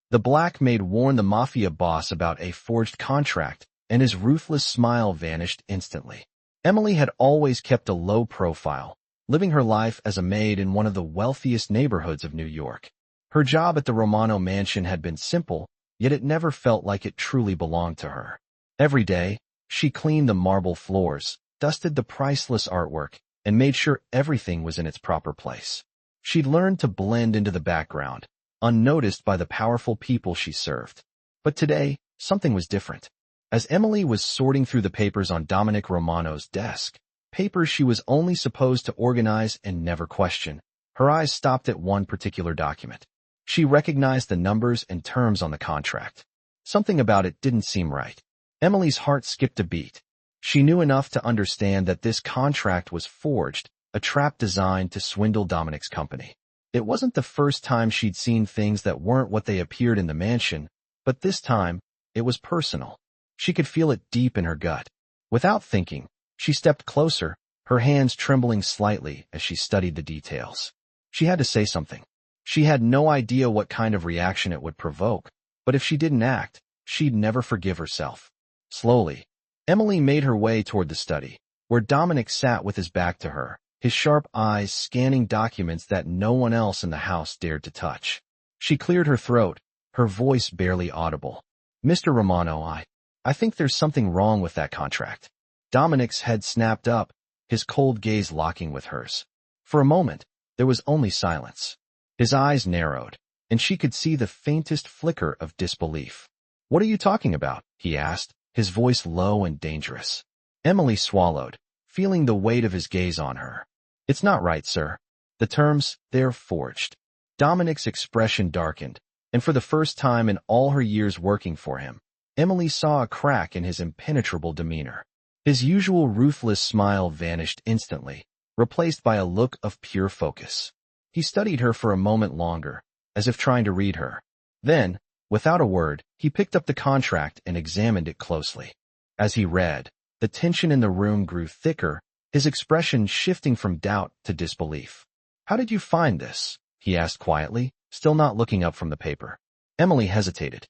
The black maid warned the Mafia boss about a forged contract, and his ruthless smile vanished instantly. Emily had always kept a low profile, living her life as a maid in one of the wealthiest neighborhoods of New York. Her job at the Romano mansion had been simple, yet it never felt like it truly belonged to her. Every day, she cleaned the marble floors, dusted the priceless artwork, and made sure everything was in its proper place. She'd learned to blend into the background, unnoticed by the powerful people she served. But today, something was different. As Emily was sorting through the papers on Dominic Romano's desk, papers she was only supposed to organize and never question, her eyes stopped at one particular document. She recognized the numbers and terms on the contract. Something about it didn't seem right. Emily's heart skipped a beat. She knew enough to understand that this contract was forged, a trap designed to swindle Dominic's company. It wasn't the first time she'd seen things that weren't what they appeared in the mansion, but this time, it was personal. She could feel it deep in her gut. Without thinking, she stepped closer, her hands trembling slightly as she studied the details. She had to say something. She had no idea what kind of reaction it would provoke, but if she didn't act, she'd never forgive herself. Slowly, Emily made her way toward the study, where Dominic sat with his back to her, his sharp eyes scanning documents that no one else in the house dared to touch. She cleared her throat, her voice barely audible. "Mr. Romano, I think there's something wrong with that contract." Dominic's head snapped up, his cold gaze locking with hers. For a moment, there was only silence. His eyes narrowed, and she could see the faintest flicker of disbelief. "What are you talking about?" he asked, his voice low and dangerous. Emily swallowed, feeling the weight of his gaze on her. "It's not right, sir. The terms, they're forged." Dominic's expression darkened, and for the first time in all her years working for him, Emily saw a crack in his impenetrable demeanor. His usual ruthless smile vanished instantly, replaced by a look of pure focus. He studied her for a moment longer, as if trying to read her. Then, without a word, he picked up the contract and examined it closely. As he read, the tension in the room grew thicker, his expression shifting from doubt to disbelief. "How did you find this?" he asked quietly, still not looking up from the paper. Emily hesitated.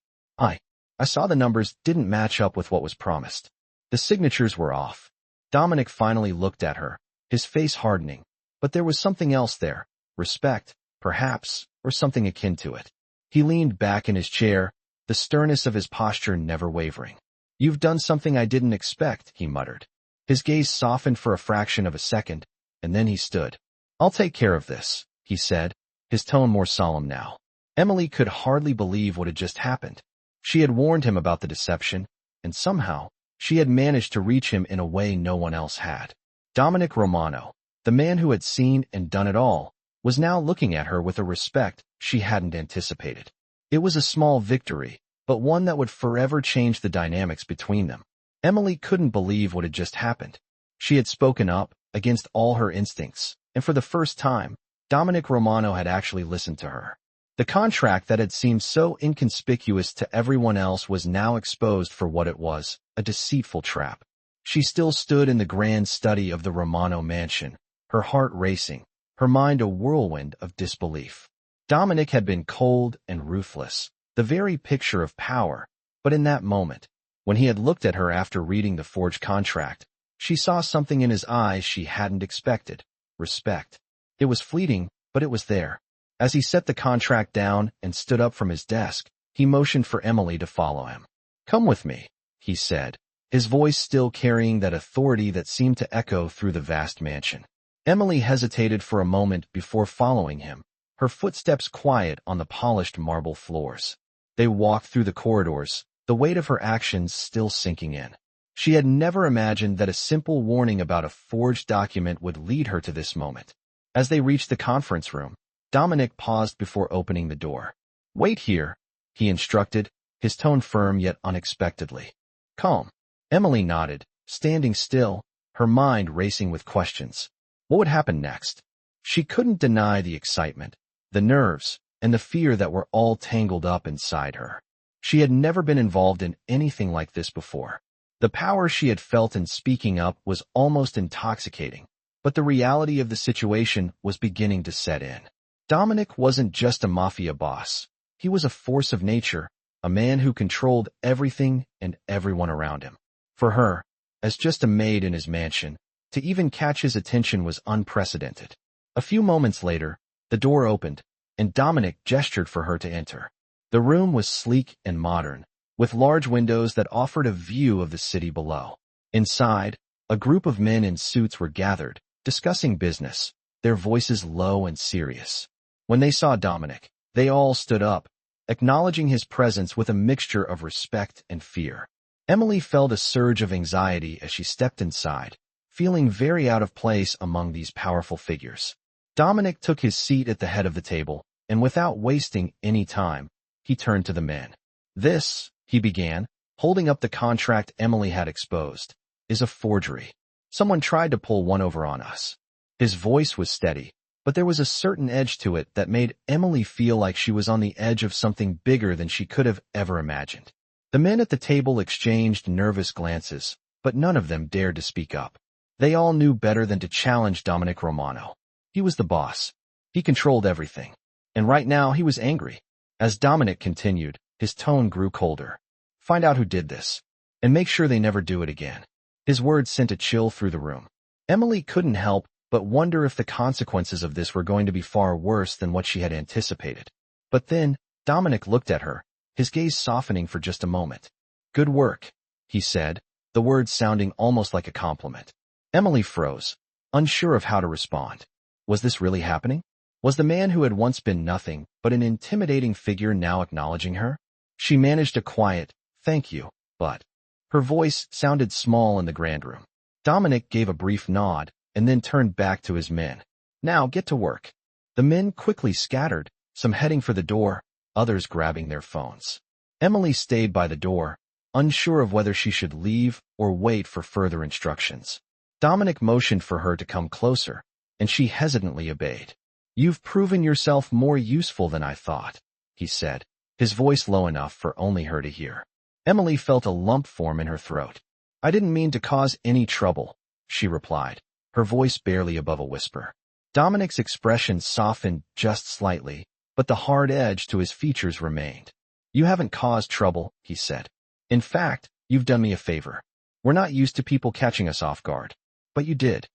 I saw the numbers didn't match up with what was promised. The signatures were off." Dominic finally looked at her, his face hardening. But there was something else there. Respect, perhaps, or something akin to it. He leaned back in his chair, the sternness of his posture never wavering. "You've done something I didn't expect," he muttered. His gaze softened for a fraction of a second, and then he stood. "I'll take care of this," he said, his tone more solemn now. Emily could hardly believe what had just happened. She had warned him about the deception, and somehow, she had managed to reach him in a way no one else had. Dominic Romano, the man who had seen and done it all, was now looking at her with a respect she hadn't anticipated. It was a small victory, but one that would forever change the dynamics between them. Emily couldn't believe what had just happened. She had spoken up, against all her instincts, and for the first time, Dominic Romano had actually listened to her. The contract that had seemed so inconspicuous to everyone else was now exposed for what it was, a deceitful trap. She still stood in the grand study of the Romano mansion, her heart racing, her mind a whirlwind of disbelief. Dominic had been cold and ruthless, the very picture of power, but in that moment, when he had looked at her after reading the forged contract, she saw something in his eyes she hadn't expected: respect. It was fleeting, but it was there. As he set the contract down and stood up from his desk, he motioned for Emily to follow him. "Come with me," he said, his voice still carrying that authority that seemed to echo through the vast mansion. Emily hesitated for a moment before following him, her footsteps quiet on the polished marble floors. They walked through the corridors, the weight of her actions still sinking in. She had never imagined that a simple warning about a forged document would lead her to this moment. As they reached the conference room, Dominic paused before opening the door. "Wait here," he instructed, his tone firm yet unexpectedly calm. Emily nodded, standing still, her mind racing with questions. What would happen next? She couldn't deny the excitement, the nerves, and the fear that were all tangled up inside her. She had never been involved in anything like this before. The power she had felt in speaking up was almost intoxicating, but the reality of the situation was beginning to set in. Dominic wasn't just a mafia boss. He was a force of nature, a man who controlled everything and everyone around him. For her, as just a maid in his mansion, to even catch his attention was unprecedented. A few moments later, the door opened, and Dominic gestured for her to enter. The room was sleek and modern, with large windows that offered a view of the city below. Inside, a group of men in suits were gathered, discussing business, their voices low and serious. When they saw Dominic, they all stood up, acknowledging his presence with a mixture of respect and fear. Emily felt a surge of anxiety as she stepped inside, feeling very out of place among these powerful figures. Dominic took his seat at the head of the table, and without wasting any time, he turned to the men. "This," he began, holding up the contract Emily had exposed, "is a forgery. Someone tried to pull one over on us." His voice was steady, but there was a certain edge to it that made Emily feel like she was on the edge of something bigger than she could have ever imagined. The men at the table exchanged nervous glances, but none of them dared to speak up. They all knew better than to challenge Dominic Romano. He was the boss. He controlled everything. And right now he was angry. As Dominic continued, his tone grew colder. "Find out who did this, and make sure they never do it again." His words sent a chill through the room. Emily couldn't help but wonder if the consequences of this were going to be far worse than what she had anticipated. But then, Dominic looked at her, his gaze softening for just a moment. "Good work," he said, the words sounding almost like a compliment. Emily froze, unsure of how to respond. Was this really happening? Was the man who had once been nothing but an intimidating figure now acknowledging her? She managed a quiet, "Thank you," but her voice sounded small in the grand room. Dominic gave a brief nod and then turned back to his men. "Now get to work." The men quickly scattered, some heading for the door, others grabbing their phones. Emily stayed by the door, unsure of whether she should leave or wait for further instructions. Dominic motioned for her to come closer, and she hesitantly obeyed. "You've proven yourself more useful than I thought," he said, his voice low enough for only her to hear. Emily felt a lump form in her throat. "I didn't mean to cause any trouble," she replied, her voice barely above a whisper. Dominic's expression softened just slightly, but the hard edge to his features remained. "You haven't caused trouble," he said. "In fact, you've done me a favor. We're not used to people catching us off guard. But you did."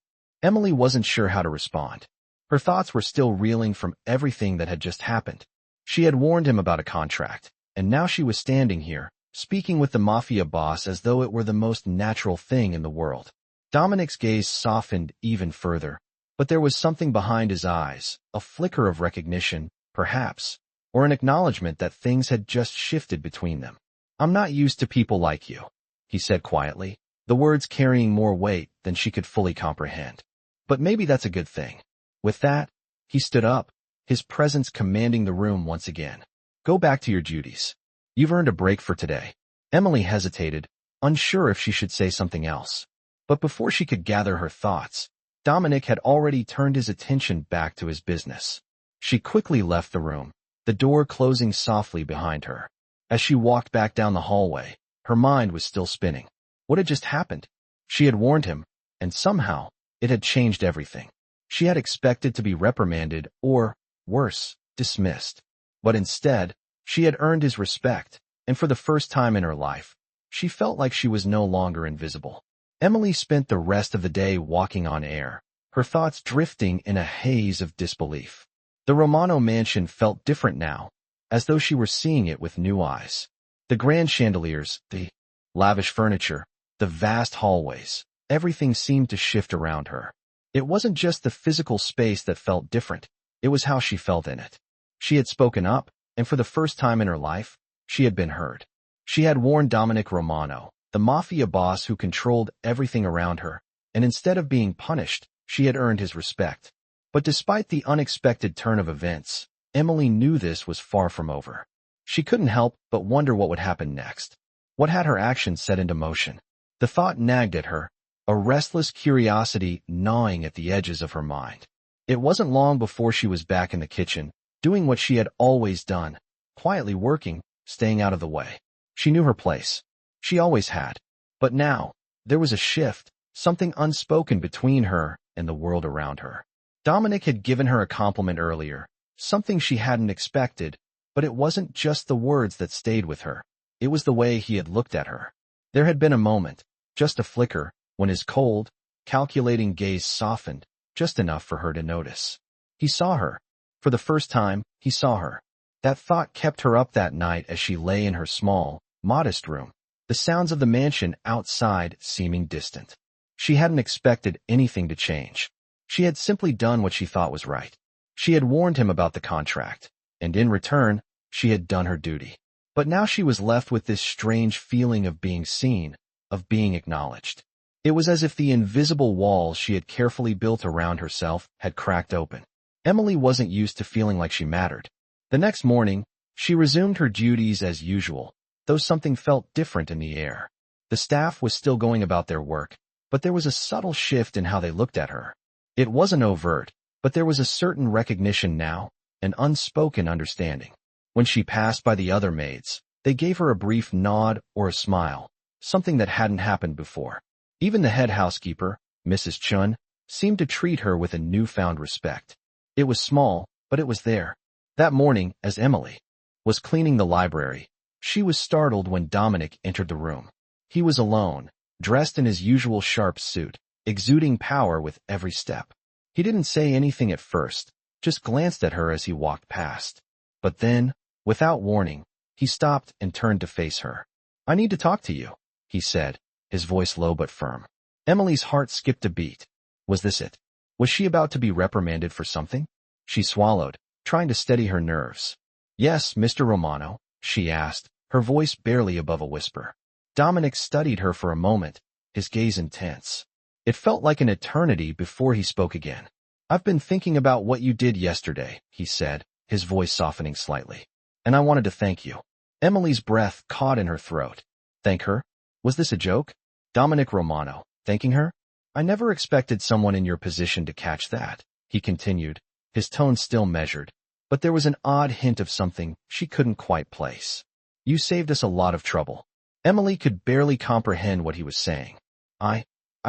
Emily wasn't sure how to respond. Her thoughts were still reeling from everything that had just happened. She had warned him about a contract, and now she was standing here, speaking with the Mafia boss as though it were the most natural thing in the world. Dominic's gaze softened even further, but there was something behind his eyes, a flicker of recognition, perhaps, or an acknowledgement that things had just shifted between them. "I'm not used to people like you," he said quietly, the words carrying more weight than she could fully comprehend. "But maybe that's a good thing." With that, he stood up, his presence commanding the room once again. "Go back to your duties. You've earned a break for today." Emily hesitated, unsure if she should say something else. But before she could gather her thoughts, Dominic had already turned his attention back to his business. She quickly left the room, the door closing softly behind her. As she walked back down the hallway, her mind was still spinning. What had just happened? She had warned him, and somehow, it had changed everything. She had expected to be reprimanded or, worse, dismissed. But instead, she had earned his respect, and for the first time in her life, she felt like she was no longer invisible. Emily spent the rest of the day walking on air, her thoughts drifting in a haze of disbelief. The Romano mansion felt different now, as though she were seeing it with new eyes. The grand chandeliers, the lavish furniture, the vast hallways, everything seemed to shift around her. It wasn't just the physical space that felt different, it was how she felt in it. She had spoken up, and for the first time in her life, she had been heard. She had warned Dominic Romano, the Mafia boss who controlled everything around her, and instead of being punished, she had earned his respect. But despite the unexpected turn of events, Emily knew this was far from over. She couldn't help but wonder what would happen next. What had her actions set into motion? The thought nagged at her, a restless curiosity gnawing at the edges of her mind. It wasn't long before she was back in the kitchen, doing what she had always done, quietly working, staying out of the way. She knew her place. She always had. But now, there was a shift, something unspoken between her and the world around her. Dominic had given her a compliment earlier, something she hadn't expected, But it wasn't just the words that stayed with her. It was the way he had looked at her. There had been a moment, just a flicker, when his cold, calculating gaze softened, just enough for her to notice. He saw her. For the first time, he saw her. That thought kept her up that night as she lay in her small, modest room, the sounds of the mansion outside seeming distant. She hadn't expected anything to change. She had simply done what she thought was right. She had warned him about the contract, and in return, she had done her duty. But now she was left with this strange feeling of being seen, of being acknowledged. It was as if the invisible walls she had carefully built around herself had cracked open. Emily wasn't used to feeling like she mattered. The next morning, she resumed her duties as usual, though something felt different in the air. The staff was still going about their work, but there was a subtle shift in how they looked at her. It wasn't overt, but there was a certain recognition now, an unspoken understanding. When she passed by the other maids, they gave her a brief nod or a smile, something that hadn't happened before. Even the head housekeeper, Mrs. Chun, seemed to treat her with a newfound respect. It was small, but it was there. That morning, as Emily was cleaning the library, she was startled when Dominic entered the room. He was alone, dressed in his usual sharp suit, exuding power with every step. He didn't say anything at first, just glanced at her as he walked past. But then, without warning, he stopped and turned to face her. "I need to talk to you," he said, his voice low but firm. Emily's heart skipped a beat. Was this it? Was she about to be reprimanded for something? She swallowed, trying to steady her nerves. "Yes, Mr. Romano," she asked, her voice barely above a whisper. Dominic studied her for a moment, his gaze intense. It felt like an eternity before he spoke again. "I've been thinking about what you did yesterday," he said, his voice softening slightly. "And I wanted to thank you." Emily's breath caught in her throat. Thank her? Was this a joke? Dominic Romano, thanking her? "I never expected someone in your position to catch that," he continued, his tone still measured, but there was an odd hint of something she couldn't quite place. "You saved us a lot of trouble." Emily could barely comprehend what he was saying. I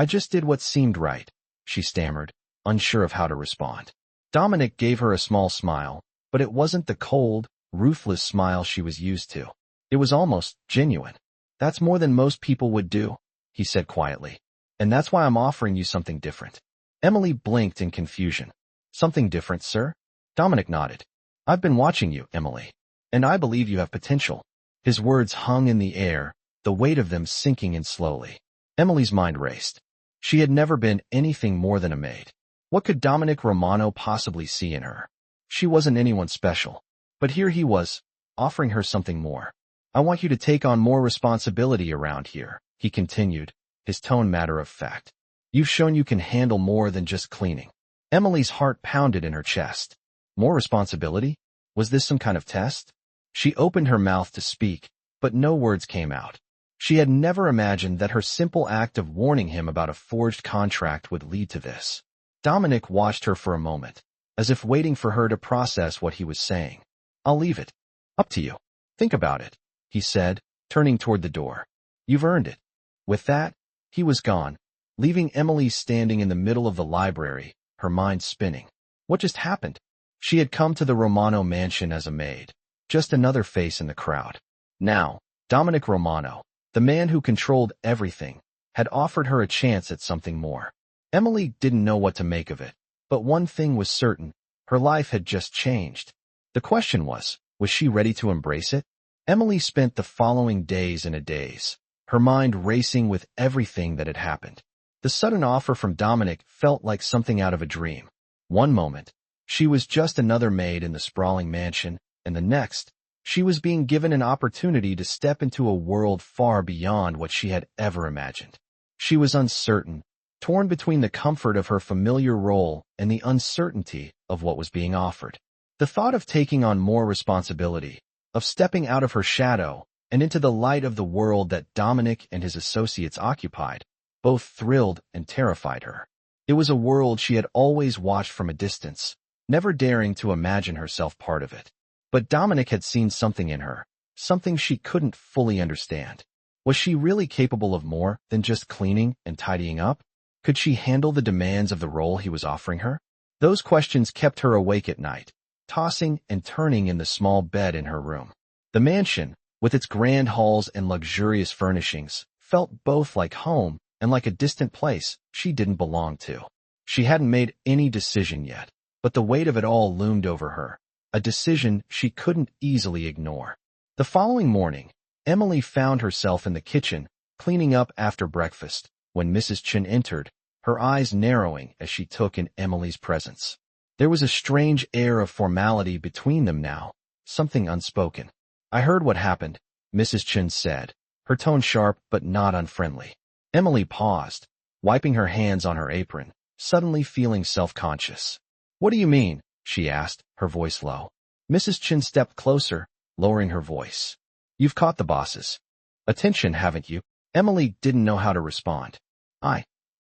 just did what seemed right," she stammered, unsure of how to respond. Dominic gave her a small smile, but it wasn't the cold, ruthless smile she was used to. It was almost genuine. "That's more than most people would do," he said quietly. "And that's why I'm offering you something different." Emily blinked in confusion. "Something different, sir?" Dominic nodded. "I've been watching you, Emily, and I believe you have potential." His words hung in the air, the weight of them sinking in slowly. Emily's mind raced. She had never been anything more than a maid. What could Dominic Romano possibly see in her? She wasn't anyone special. But here he was, offering her something more. "I want you to take on more responsibility around here," he continued, his tone matter of fact. "You've shown you can handle more than just cleaning." Emily's heart pounded in her chest. More responsibility? Was this some kind of test? She opened her mouth to speak, but no words came out. She had never imagined that her simple act of warning him about a forged contract would lead to this. Dominic watched her for a moment, as if waiting for her to process what he was saying. "I'll leave it up to you. Think about it," he said, turning toward the door. "You've earned it." With that, he was gone, leaving Emily standing in the middle of the library, her mind spinning. What just happened? She had come to the Romano mansion as a maid, just another face in the crowd. Now, Dominic Romano, the man who controlled everything, had offered her a chance at something more. Emily didn't know what to make of it, but one thing was certain, her life had just changed. The question was she ready to embrace it? Emily spent the following days in a daze, her mind racing with everything that had happened. The sudden offer from Dominic felt like something out of a dream. One moment, she was just another maid in the sprawling mansion, and the next, she was being given an opportunity to step into a world far beyond what she had ever imagined. She was uncertain, torn between the comfort of her familiar role and the uncertainty of what was being offered. The thought of taking on more responsibility, of stepping out of her shadow and into the light of the world that Dominic and his associates occupied, both thrilled and terrified her. It was a world she had always watched from a distance, never daring to imagine herself part of it. But Dominic had seen something in her, something she couldn't fully understand. Was she really capable of more than just cleaning and tidying up? Could she handle the demands of the role he was offering her? Those questions kept her awake at night, tossing and turning in the small bed in her room. The mansion, with its grand halls and luxurious furnishings, felt both like home and like a distant place she didn't belong to. She hadn't made any decision yet, but the weight of it all loomed over her, a decision she couldn't easily ignore. The following morning, Emily found herself in the kitchen, cleaning up after breakfast, when Mrs. Chen entered, her eyes narrowing as she took in Emily's presence. There was a strange air of formality between them now, something unspoken. "I heard what happened," Mrs. Chen said, her tone sharp but not unfriendly. Emily paused, wiping her hands on her apron, suddenly feeling self-conscious. "What do you mean?" she asked, her voice low. Mrs. Chen stepped closer, lowering her voice. "You've caught the boss's attention, haven't you?" Emily didn't know how to respond.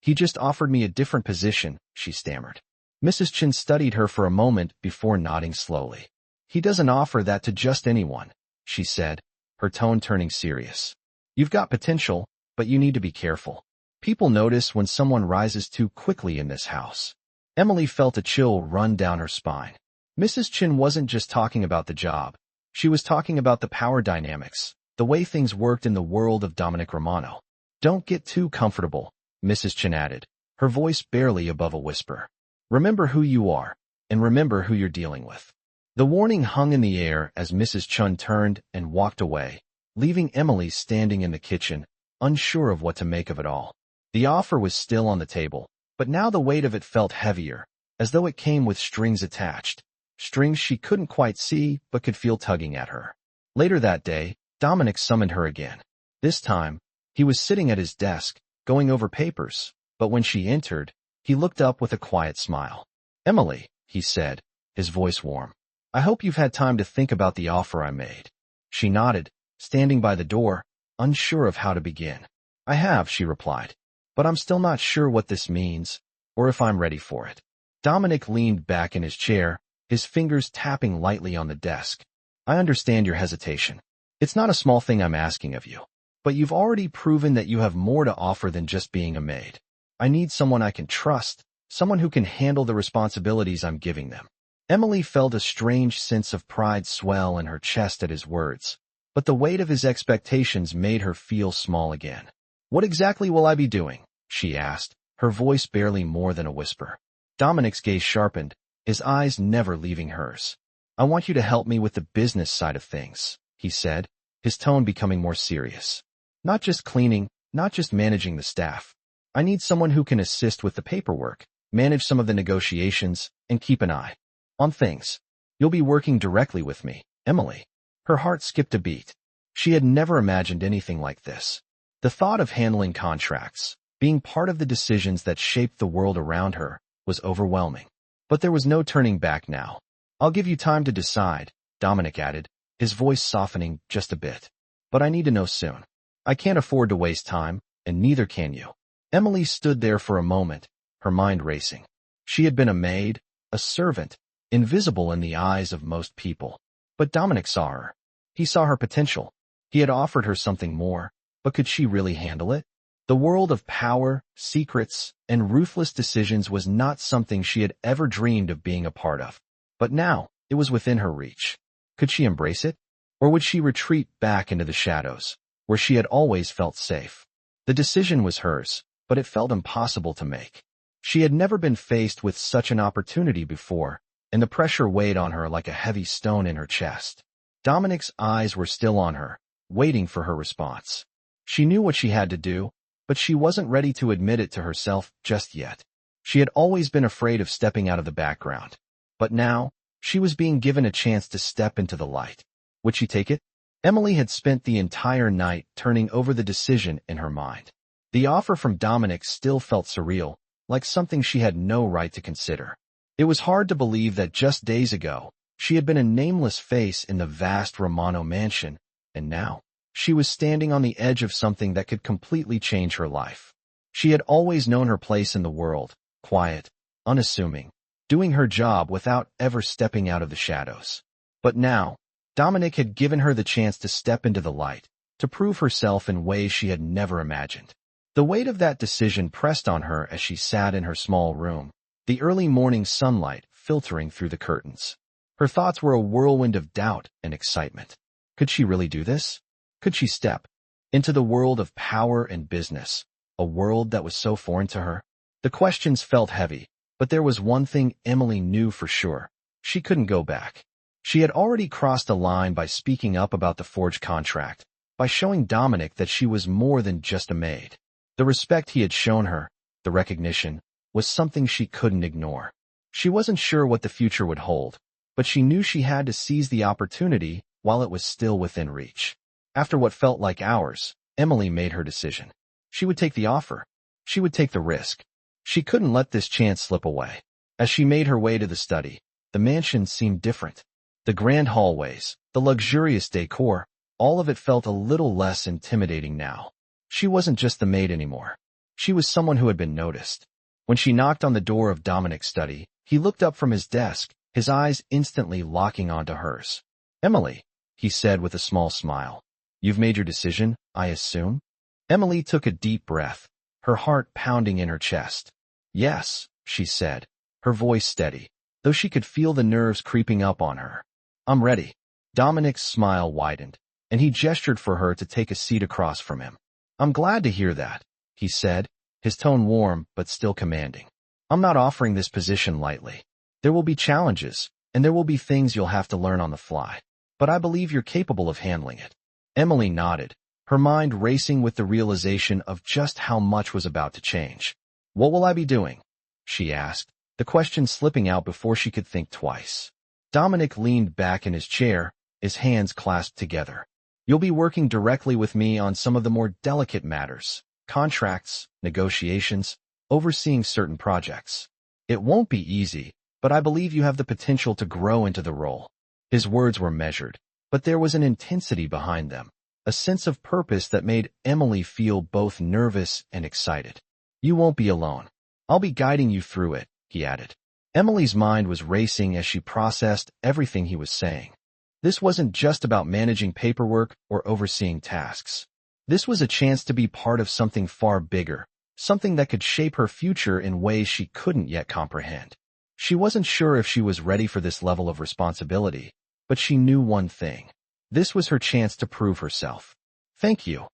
He just offered me a different position," she stammered. Mrs. Chen studied her for a moment before nodding slowly. "He doesn't offer that to just anyone," she said, her tone turning serious. "You've got potential, but you need to be careful. People notice when someone rises too quickly in this house." Emily felt a chill run down her spine. Mrs. Chen wasn't just talking about the job. She was talking about the power dynamics, the way things worked in the world of Dominic Romano. "Don't get too comfortable," Mrs. Chen added, her voice barely above a whisper. "Remember who you are, and remember who you're dealing with." The warning hung in the air as Mrs. Chen turned and walked away, leaving Emily standing in the kitchen, unsure of what to make of it all. The offer was still on the table, but now the weight of it felt heavier, as though it came with strings attached, strings she couldn't quite see but could feel tugging at her. Later that day, Dominic summoned her again. This time, he was sitting at his desk, going over papers, but when she entered, he looked up with a quiet smile. "Emily," he said, his voice warm, "I hope you've had time to think about the offer I made." She nodded, standing by the door, unsure of how to begin. "I have," she replied, "but I'm still not sure what this means, or if I'm ready for it." Dominic leaned back in his chair, his fingers tapping lightly on the desk. "I understand your hesitation. It's not a small thing I'm asking of you. But you've already proven that you have more to offer than just being a maid. I need someone I can trust, someone who can handle the responsibilities I'm giving them." Emily felt a strange sense of pride swell in her chest at his words, but the weight of his expectations made her feel small again. "What exactly will I be doing?" she asked, her voice barely more than a whisper. Dominic's gaze sharpened, his eyes never leaving hers. "I want you to help me with the business side of things," he said, his tone becoming more serious. "Not just cleaning, not just managing the staff. I need someone who can assist with the paperwork, manage some of the negotiations, and keep an eye on things. You'll be working directly with me, Emily." Her heart skipped a beat. She had never imagined anything like this. The thought of handling contracts, being part of the decisions that shaped the world around her, was overwhelming. But there was no turning back now. "I'll give you time to decide," Dominic added, his voice softening just a bit. "But I need to know soon. I can't afford to waste time, and neither can you." Emily stood there for a moment, her mind racing. She had been a maid, a servant, invisible in the eyes of most people. But Dominic saw her. He saw her potential. He had offered her something more, but could she really handle it? The world of power, secrets, and ruthless decisions was not something she had ever dreamed of being a part of. But now, it was within her reach. Could she embrace it? Or would she retreat back into the shadows, where she had always felt safe? The decision was hers, but it felt impossible to make. She had never been faced with such an opportunity before, and the pressure weighed on her like a heavy stone in her chest. Dominic's eyes were still on her, waiting for her response. She knew what she had to do, but she wasn't ready to admit it to herself just yet. She had always been afraid of stepping out of the background. But now, she was being given a chance to step into the light. Would she take it? Emily had spent the entire night turning over the decision in her mind. The offer from Dominic still felt surreal, like something she had no right to consider. It was hard to believe that just days ago, she had been a nameless face in the vast Romano mansion, and now, she was standing on the edge of something that could completely change her life. She had always known her place in the world, quiet, unassuming, doing her job without ever stepping out of the shadows. But now, Dominic had given her the chance to step into the light, to prove herself in ways she had never imagined. The weight of that decision pressed on her as she sat in her small room, the early morning sunlight filtering through the curtains. Her thoughts were a whirlwind of doubt and excitement. Could she really do this? Could she step into the world of power and business, a world that was so foreign to her? The questions felt heavy, but there was one thing Emily knew for sure. She couldn't go back. She had already crossed a line by speaking up about the forged contract, by showing Dominic that she was more than just a maid. The respect he had shown her, the recognition, was something she couldn't ignore. She wasn't sure what the future would hold, but she knew she had to seize the opportunity while it was still within reach. After what felt like hours, Emily made her decision. She would take the offer. She would take the risk. She couldn't let this chance slip away. As she made her way to the study, the mansion seemed different. The grand hallways, the luxurious decor, all of it felt a little less intimidating now. She wasn't just the maid anymore. She was someone who had been noticed. When she knocked on the door of Dominic's study, he looked up from his desk, his eyes instantly locking onto hers. "Emily," he said with a small smile. "You've made your decision, I assume?" Emily took a deep breath, her heart pounding in her chest. "Yes," she said, her voice steady, though she could feel the nerves creeping up on her. "I'm ready." Dominic's smile widened, and he gestured for her to take a seat across from him. "I'm glad to hear that," he said, his tone warm but still commanding. "I'm not offering this position lightly. There will be challenges, and there will be things you'll have to learn on the fly. But I believe you're capable of handling it." Emily nodded, her mind racing with the realization of just how much was about to change. "What will I be doing?" she asked, the question slipping out before she could think twice. Dominic leaned back in his chair, his hands clasped together. "You'll be working directly with me on some of the more delicate matters, contracts, negotiations, overseeing certain projects. It won't be easy, but I believe you have the potential to grow into the role." His words were measured, but there was an intensity behind them, a sense of purpose that made Emily feel both nervous and excited. "You won't be alone. I'll be guiding you through it," he added. Emily's mind was racing as she processed everything he was saying. This wasn't just about managing paperwork or overseeing tasks. This was a chance to be part of something far bigger, something that could shape her future in ways she couldn't yet comprehend. She wasn't sure if she was ready for this level of responsibility, but she knew one thing. This was her chance to prove herself. "Thank you,"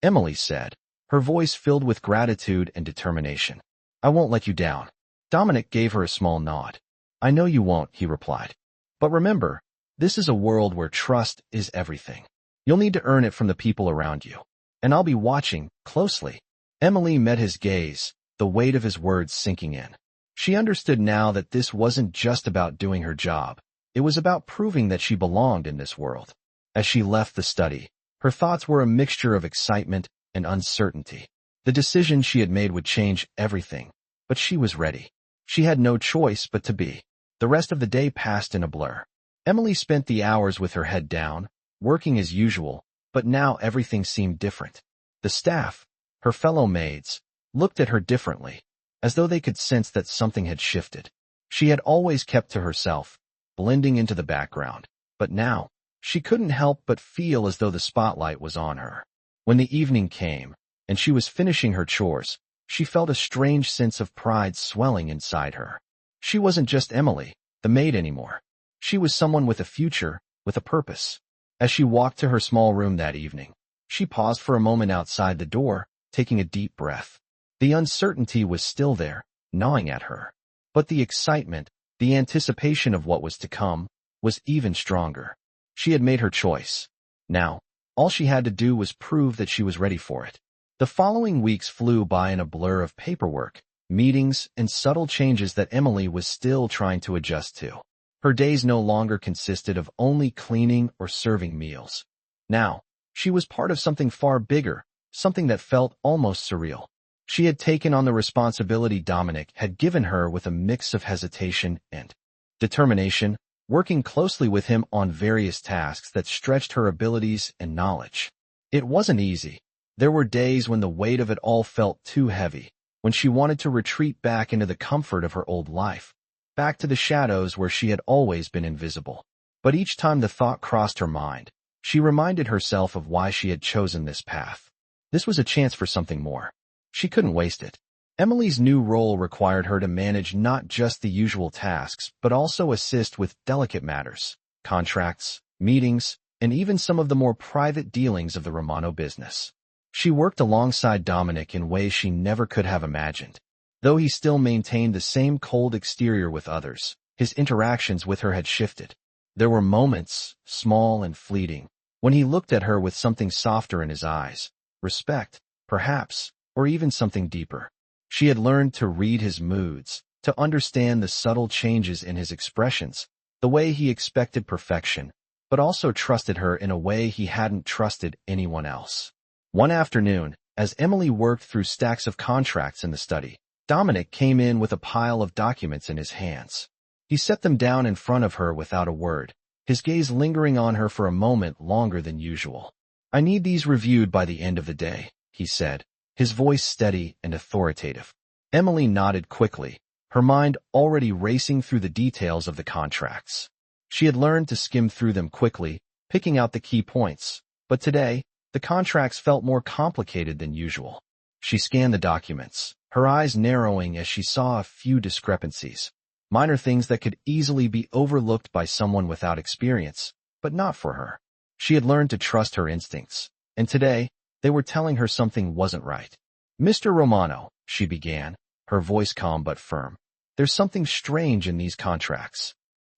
Emily said, her voice filled with gratitude and determination. "I won't let you down." Dominic gave her a small nod. "I know you won't," he replied. "But remember, this is a world where trust is everything. You'll need to earn it from the people around you. And I'll be watching closely." Emily met his gaze, the weight of his words sinking in. She understood now that this wasn't just about doing her job. It was about proving that she belonged in this world. As she left the study, her thoughts were a mixture of excitement and uncertainty. The decision she had made would change everything, but she was ready. She had no choice but to be. The rest of the day passed in a blur. Emily spent the hours with her head down, working as usual, but now everything seemed different. The staff, her fellow maids, looked at her differently, as though they could sense that something had shifted. She had always kept to herself, blending into the background, but now, she couldn't help but feel as though the spotlight was on her. When the evening came, and she was finishing her chores, she felt a strange sense of pride swelling inside her. She wasn't just Emily, the maid anymore. She was someone with a future, with a purpose. As she walked to her small room that evening, she paused for a moment outside the door, taking a deep breath. The uncertainty was still there, gnawing at her. But the excitement, the anticipation of what was to come, was even stronger. She had made her choice. Now, all she had to do was prove that she was ready for it. The following weeks flew by in a blur of paperwork, meetings, and subtle changes that Emily was still trying to adjust to. Her days no longer consisted of only cleaning or serving meals. Now, she was part of something far bigger, something that felt almost surreal. She had taken on the responsibility Dominic had given her with a mix of hesitation and determination, working closely with him on various tasks that stretched her abilities and knowledge. It wasn't easy. There were days when the weight of it all felt too heavy, when she wanted to retreat back into the comfort of her old life, back to the shadows where she had always been invisible. But each time the thought crossed her mind, she reminded herself of why she had chosen this path. This was a chance for something more. She couldn't waste it. Emily's new role required her to manage not just the usual tasks, but also assist with delicate matters, contracts, meetings, and even some of the more private dealings of the Romano business. She worked alongside Dominic in ways she never could have imagined. Though he still maintained the same cold exterior with others, his interactions with her had shifted. There were moments, small and fleeting, when he looked at her with something softer in his eyes, respect, perhaps, or even something deeper. She had learned to read his moods, to understand the subtle changes in his expressions, the way he expected perfection, but also trusted her in a way he hadn't trusted anyone else. One afternoon, as Emily worked through stacks of contracts in the study, Dominic came in with a pile of documents in his hands. He set them down in front of her without a word, his gaze lingering on her for a moment longer than usual. "I need these reviewed by the end of the day," he said, his voice steady and authoritative. Emily nodded quickly, her mind already racing through the details of the contracts. She had learned to skim through them quickly, picking out the key points, but today, the contracts felt more complicated than usual. She scanned the documents, her eyes narrowing as she saw a few discrepancies. Minor things that could easily be overlooked by someone without experience, but not for her. She had learned to trust her instincts, and today, they were telling her something wasn't right. "Mr. Romano," she began, her voice calm but firm. "There's something strange in these contracts."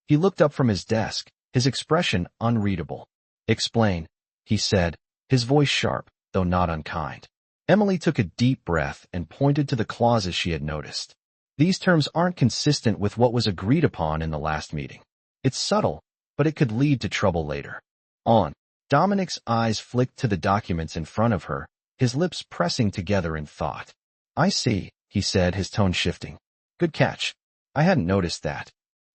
He looked up from his desk, his expression unreadable. "Explain," he said, his voice sharp, though not unkind. Emily took a deep breath and pointed to the clauses she had noticed. "These terms aren't consistent with what was agreed upon in the last meeting. It's subtle, but it could lead to trouble later on." Dominic's eyes flicked to the documents in front of her, his lips pressing together in thought. "I see," he said, his tone shifting. "Good catch. I hadn't noticed that."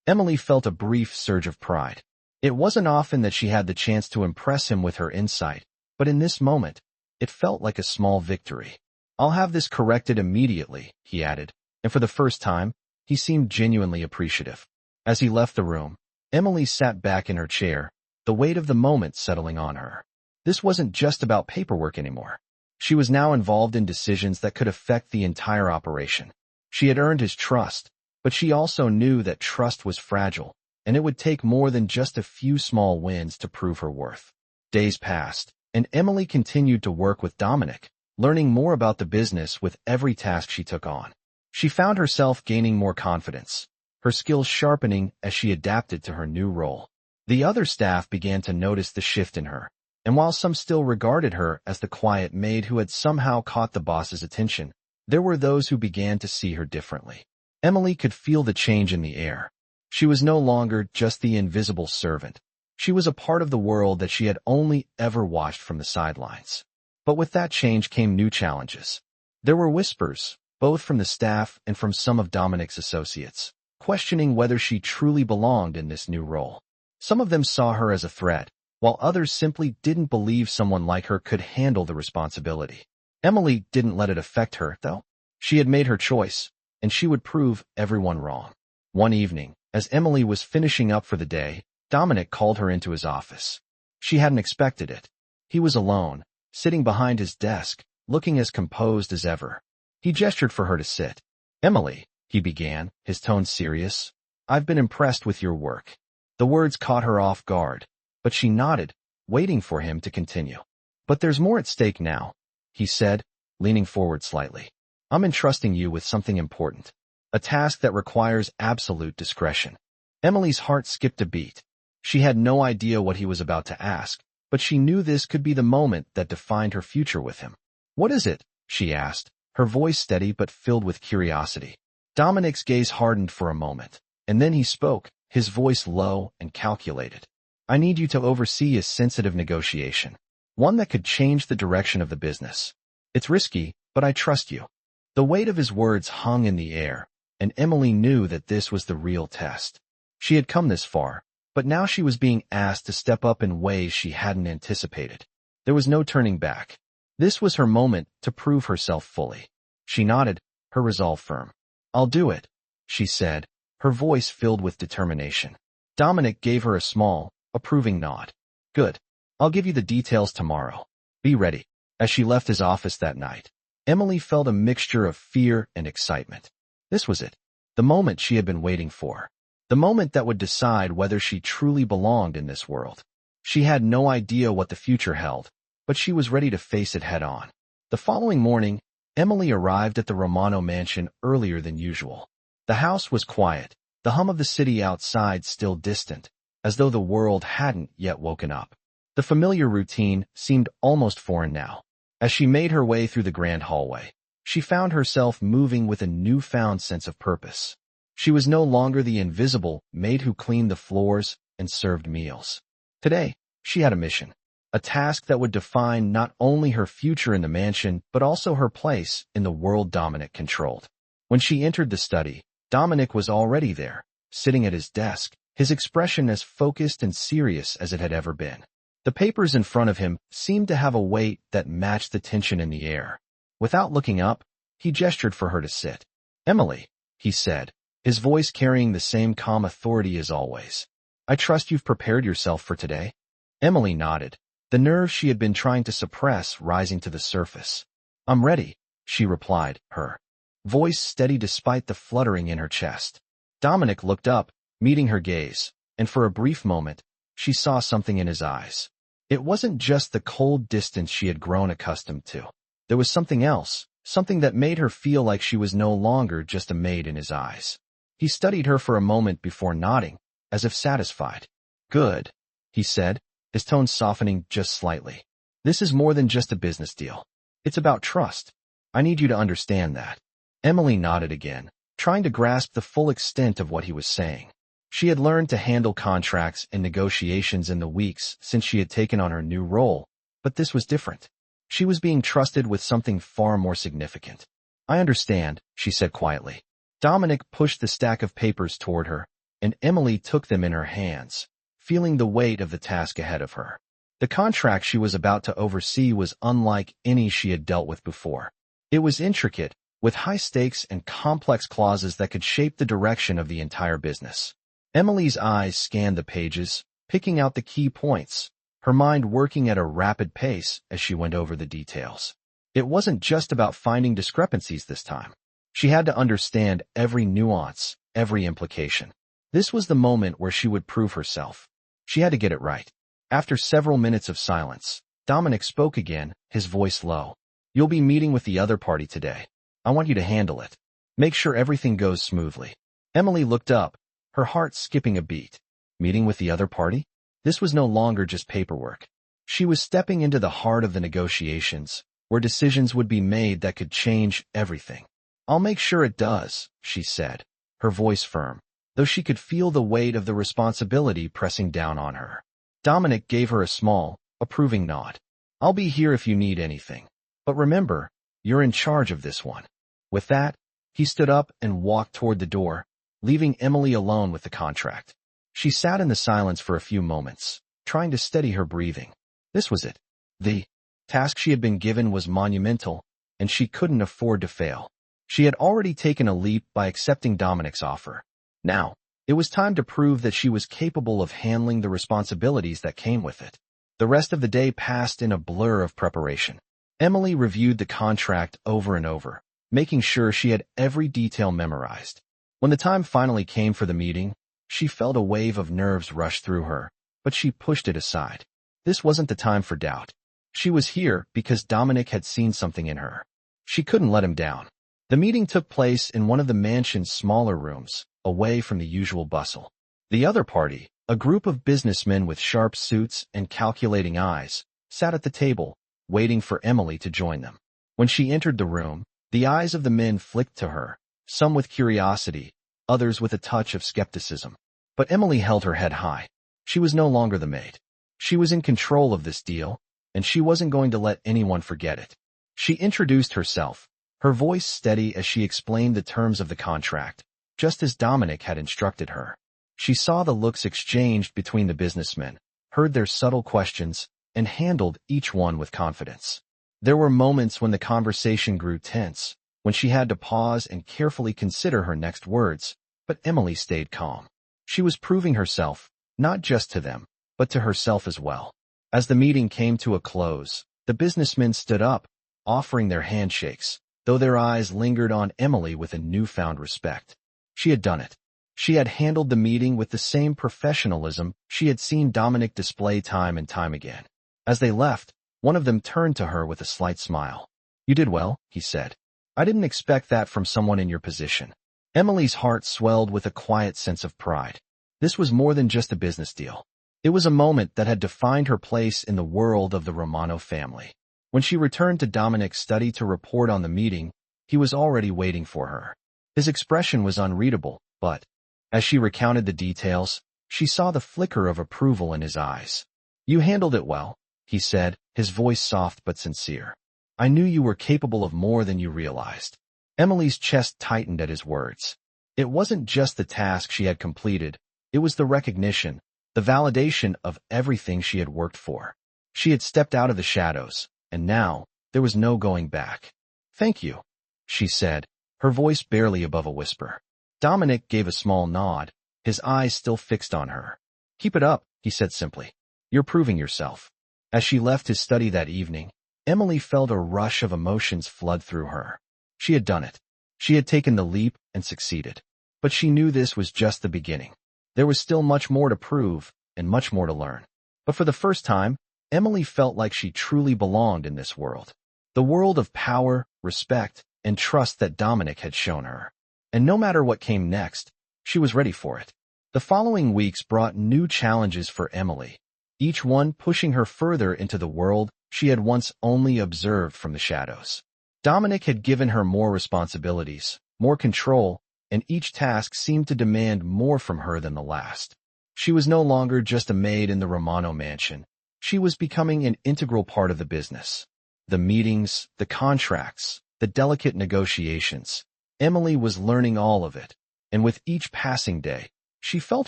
Emily felt a brief surge of pride. It wasn't often that she had the chance to impress him with her insight, but in this moment, it felt like a small victory. "I'll have this corrected immediately," he added, and for the first time, he seemed genuinely appreciative. As he left the room, Emily sat back in her chair, the weight of the moment settling on her. This wasn't just about paperwork anymore. She was now involved in decisions that could affect the entire operation. She had earned his trust, but she also knew that trust was fragile, and it would take more than just a few small wins to prove her worth. Days passed, and Emily continued to work with Dominic, learning more about the business with every task she took on. She found herself gaining more confidence, her skills sharpening as she adapted to her new role. The other staff began to notice the shift in her, and while some still regarded her as the quiet maid who had somehow caught the boss's attention, there were those who began to see her differently. Emily could feel the change in the air. She was no longer just the invisible servant. She was a part of the world that she had only ever watched from the sidelines. But with that change came new challenges. There were whispers, both from the staff and from some of Dominic's associates, questioning whether she truly belonged in this new role. Some of them saw her as a threat, while others simply didn't believe someone like her could handle the responsibility. Emily didn't let it affect her, though. She had made her choice, and she would prove everyone wrong. One evening, as Emily was finishing up for the day, Dominic called her into his office. She hadn't expected it. He was alone, sitting behind his desk, looking as composed as ever. He gestured for her to sit. "Emily," he began, his tone serious, "I've been impressed with your work." The words caught her off guard, but she nodded, waiting for him to continue. "But there's more at stake now," he said, leaning forward slightly. "I'm entrusting you with something important, a task that requires absolute discretion." Emily's heart skipped a beat. She had no idea what he was about to ask, but she knew this could be the moment that defined her future with him. "What is it?" she asked, her voice steady but filled with curiosity. Dominic's gaze hardened for a moment, and then he spoke, his voice low and calculated. "I need you to oversee a sensitive negotiation, one that could change the direction of the business. It's risky, but I trust you." The weight of his words hung in the air, and Emily knew that this was the real test. She had come this far, but now she was being asked to step up in ways she hadn't anticipated. There was no turning back. This was her moment to prove herself fully. She nodded, her resolve firm. "I'll do it," she said, her voice filled with determination. Dominic gave her a small, approving nod. "Good. I'll give you the details tomorrow. Be ready." As she left his office that night, Emily felt a mixture of fear and excitement. This was it, the moment she had been waiting for. The moment that would decide whether she truly belonged in this world. She had no idea what the future held, but she was ready to face it head-on. The following morning, Emily arrived at the Romano mansion earlier than usual. The house was quiet, the hum of the city outside still distant, as though the world hadn't yet woken up. The familiar routine seemed almost foreign now. As she made her way through the grand hallway, she found herself moving with a newfound sense of purpose. She was no longer the invisible maid who cleaned the floors and served meals. Today, she had a mission, a task that would define not only her future in the mansion, but also her place in the world Dominic controlled. When she entered the study, Dominic was already there, sitting at his desk, his expression as focused and serious as it had ever been. The papers in front of him seemed to have a weight that matched the tension in the air. Without looking up, he gestured for her to sit. "Emily," he said, his voice carrying the same calm authority as always. "I trust you've prepared yourself for today?" Emily nodded, the nerves she had been trying to suppress rising to the surface. "I'm ready," she replied, her voice steady despite the fluttering in her chest. Dominic looked up, meeting her gaze, and for a brief moment, she saw something in his eyes. It wasn't just the cold distance she had grown accustomed to. There was something else, something that made her feel like she was no longer just a maid in his eyes. He studied her for a moment before nodding, as if satisfied. "Good," he said, his tone softening just slightly. "This is more than just a business deal. It's about trust. I need you to understand that." Emily nodded again, trying to grasp the full extent of what he was saying. She had learned to handle contracts and negotiations in the weeks since she had taken on her new role, but this was different. She was being trusted with something far more significant. "I understand," she said quietly. Dominic pushed the stack of papers toward her, and Emily took them in her hands, feeling the weight of the task ahead of her. The contract she was about to oversee was unlike any she had dealt with before. It was intricate, with high stakes and complex clauses that could shape the direction of the entire business. Emily's eyes scanned the pages, picking out the key points, her mind working at a rapid pace as she went over the details. It wasn't just about finding discrepancies this time. She had to understand every nuance, every implication. This was the moment where she would prove herself. She had to get it right. After several minutes of silence, Dominic spoke again, his voice low. "You'll be meeting with the other party today. I want you to handle it. Make sure everything goes smoothly." Emily looked up, her heart skipping a beat. Meeting with the other party? This was no longer just paperwork. She was stepping into the heart of the negotiations, where decisions would be made that could change everything. "I'll make sure it does," she said, her voice firm, though she could feel the weight of the responsibility pressing down on her. Dominic gave her a small, approving nod. "I'll be here if you need anything. But remember, you're in charge of this one." With that, he stood up and walked toward the door, leaving Emily alone with the contract. She sat in the silence for a few moments, trying to steady her breathing. This was it. The task she had been given was monumental, and she couldn't afford to fail. She had already taken a leap by accepting Dominic's offer. Now, it was time to prove that she was capable of handling the responsibilities that came with it. The rest of the day passed in a blur of preparation. Emily reviewed the contract over and over, making sure she had every detail memorized. When the time finally came for the meeting, she felt a wave of nerves rush through her, but she pushed it aside. This wasn't the time for doubt. She was here because Dominic had seen something in her. She couldn't let him down. The meeting took place in one of the mansion's smaller rooms, away from the usual bustle. The other party, a group of businessmen with sharp suits and calculating eyes, sat at the table, waiting for Emily to join them. When she entered the room, the eyes of the men flicked to her, some with curiosity, others with a touch of skepticism. But Emily held her head high. She was no longer the maid. She was in control of this deal, and she wasn't going to let anyone forget it. She introduced herself, her voice steady as she explained the terms of the contract, just as Dominic had instructed her. She saw the looks exchanged between the businessmen, heard their subtle questions, and handled each one with confidence. There were moments when the conversation grew tense, when she had to pause and carefully consider her next words, but Emily stayed calm. She was proving herself, not just to them, but to herself as well. As the meeting came to a close, the businessmen stood up, offering their handshakes, though their eyes lingered on Emily with a newfound respect. She had done it. She had handled the meeting with the same professionalism she had seen Dominic display time and time again. As they left, one of them turned to her with a slight smile. "You did well," he said. "I didn't expect that from someone in your position." Emily's heart swelled with a quiet sense of pride. This was more than just a business deal. It was a moment that had defined her place in the world of the Romano family. When she returned to Dominic's study to report on the meeting, he was already waiting for her. His expression was unreadable, but as she recounted the details, she saw the flicker of approval in his eyes. "You handled it well," he said, his voice soft but sincere. "I knew you were capable of more than you realized." Emily's chest tightened at his words. It wasn't just the task she had completed, it was the recognition, the validation of everything she had worked for. She had stepped out of the shadows, and now there was no going back. "Thank you," she said, her voice barely above a whisper. Dominic gave a small nod, his eyes still fixed on her. "Keep it up," he said simply. "You're proving yourself." As she left his study that evening, Emily felt a rush of emotions flood through her. She had done it. She had taken the leap and succeeded. But she knew this was just the beginning. There was still much more to prove and much more to learn. But for the first time, Emily felt like she truly belonged in this world. The world of power, respect, and trust that Dominic had shown her. And no matter what came next, she was ready for it. The following weeks brought new challenges for Emily, each one pushing her further into the world she had once only observed from the shadows. Dominic had given her more responsibilities, more control, and each task seemed to demand more from her than the last. She was no longer just a maid in the Romano mansion. She was becoming an integral part of the business. The meetings, the contracts, the delicate negotiations. Emily was learning all of it, and with each passing day, she felt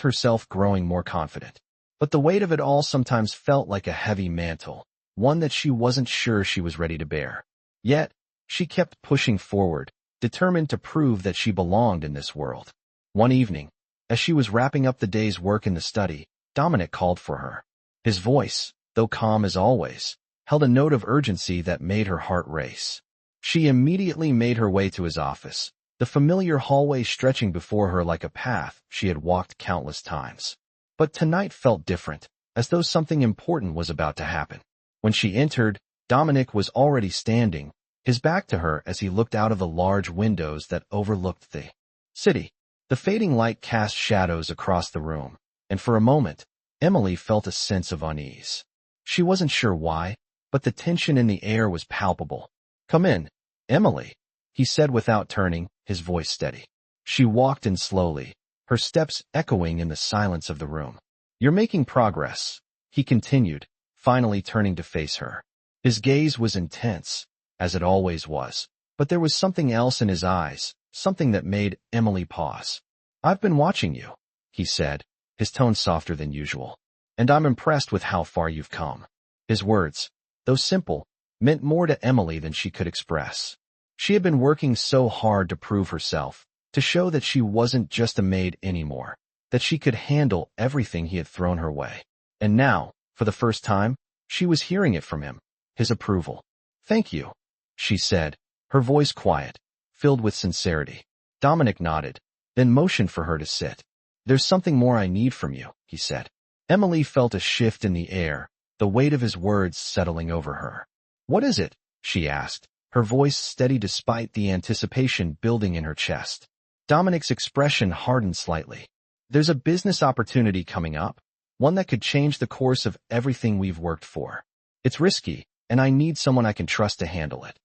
herself growing more confident. But the weight of it all sometimes felt like a heavy mantle, one that she wasn't sure she was ready to bear. Yet, she kept pushing forward, determined to prove that she belonged in this world. One evening, as she was wrapping up the day's work in the study, Dominic called for her. His voice, though calm as always, held a note of urgency that made her heart race. She immediately made her way to his office, the familiar hallway stretching before her like a path she had walked countless times. But tonight felt different, as though something important was about to happen. When she entered, Dominic was already standing, his back to her as he looked out of the large windows that overlooked the city. The fading light cast shadows across the room, and for a moment, Emily felt a sense of unease. She wasn't sure why, but the tension in the air was palpable. "Come in, Emily," he said without turning, his voice steady. She walked in slowly, her steps echoing in the silence of the room. "You're making progress," he continued, finally turning to face her. His gaze was intense, as it always was, but there was something else in his eyes, something that made Emily pause. "I've been watching you," he said, his tone softer than usual, "and I'm impressed with how far you've come." His words, though simple, meant more to Emily than she could express. She had been working so hard to prove herself, to show that she wasn't just a maid anymore, that she could handle everything he had thrown her way. And now, for the first time, she was hearing it from him, his approval. "Thank you," she said, her voice quiet, filled with sincerity. Dominic nodded, then motioned for her to sit. "There's something more I need from you," he said. Emily felt a shift in the air, the weight of his words settling over her. "What is it?" she asked, her voice steady despite the anticipation building in her chest. Dominic's expression hardened slightly. "There's a business opportunity coming up, one that could change the course of everything we've worked for. It's risky, and I need someone I can trust to handle it."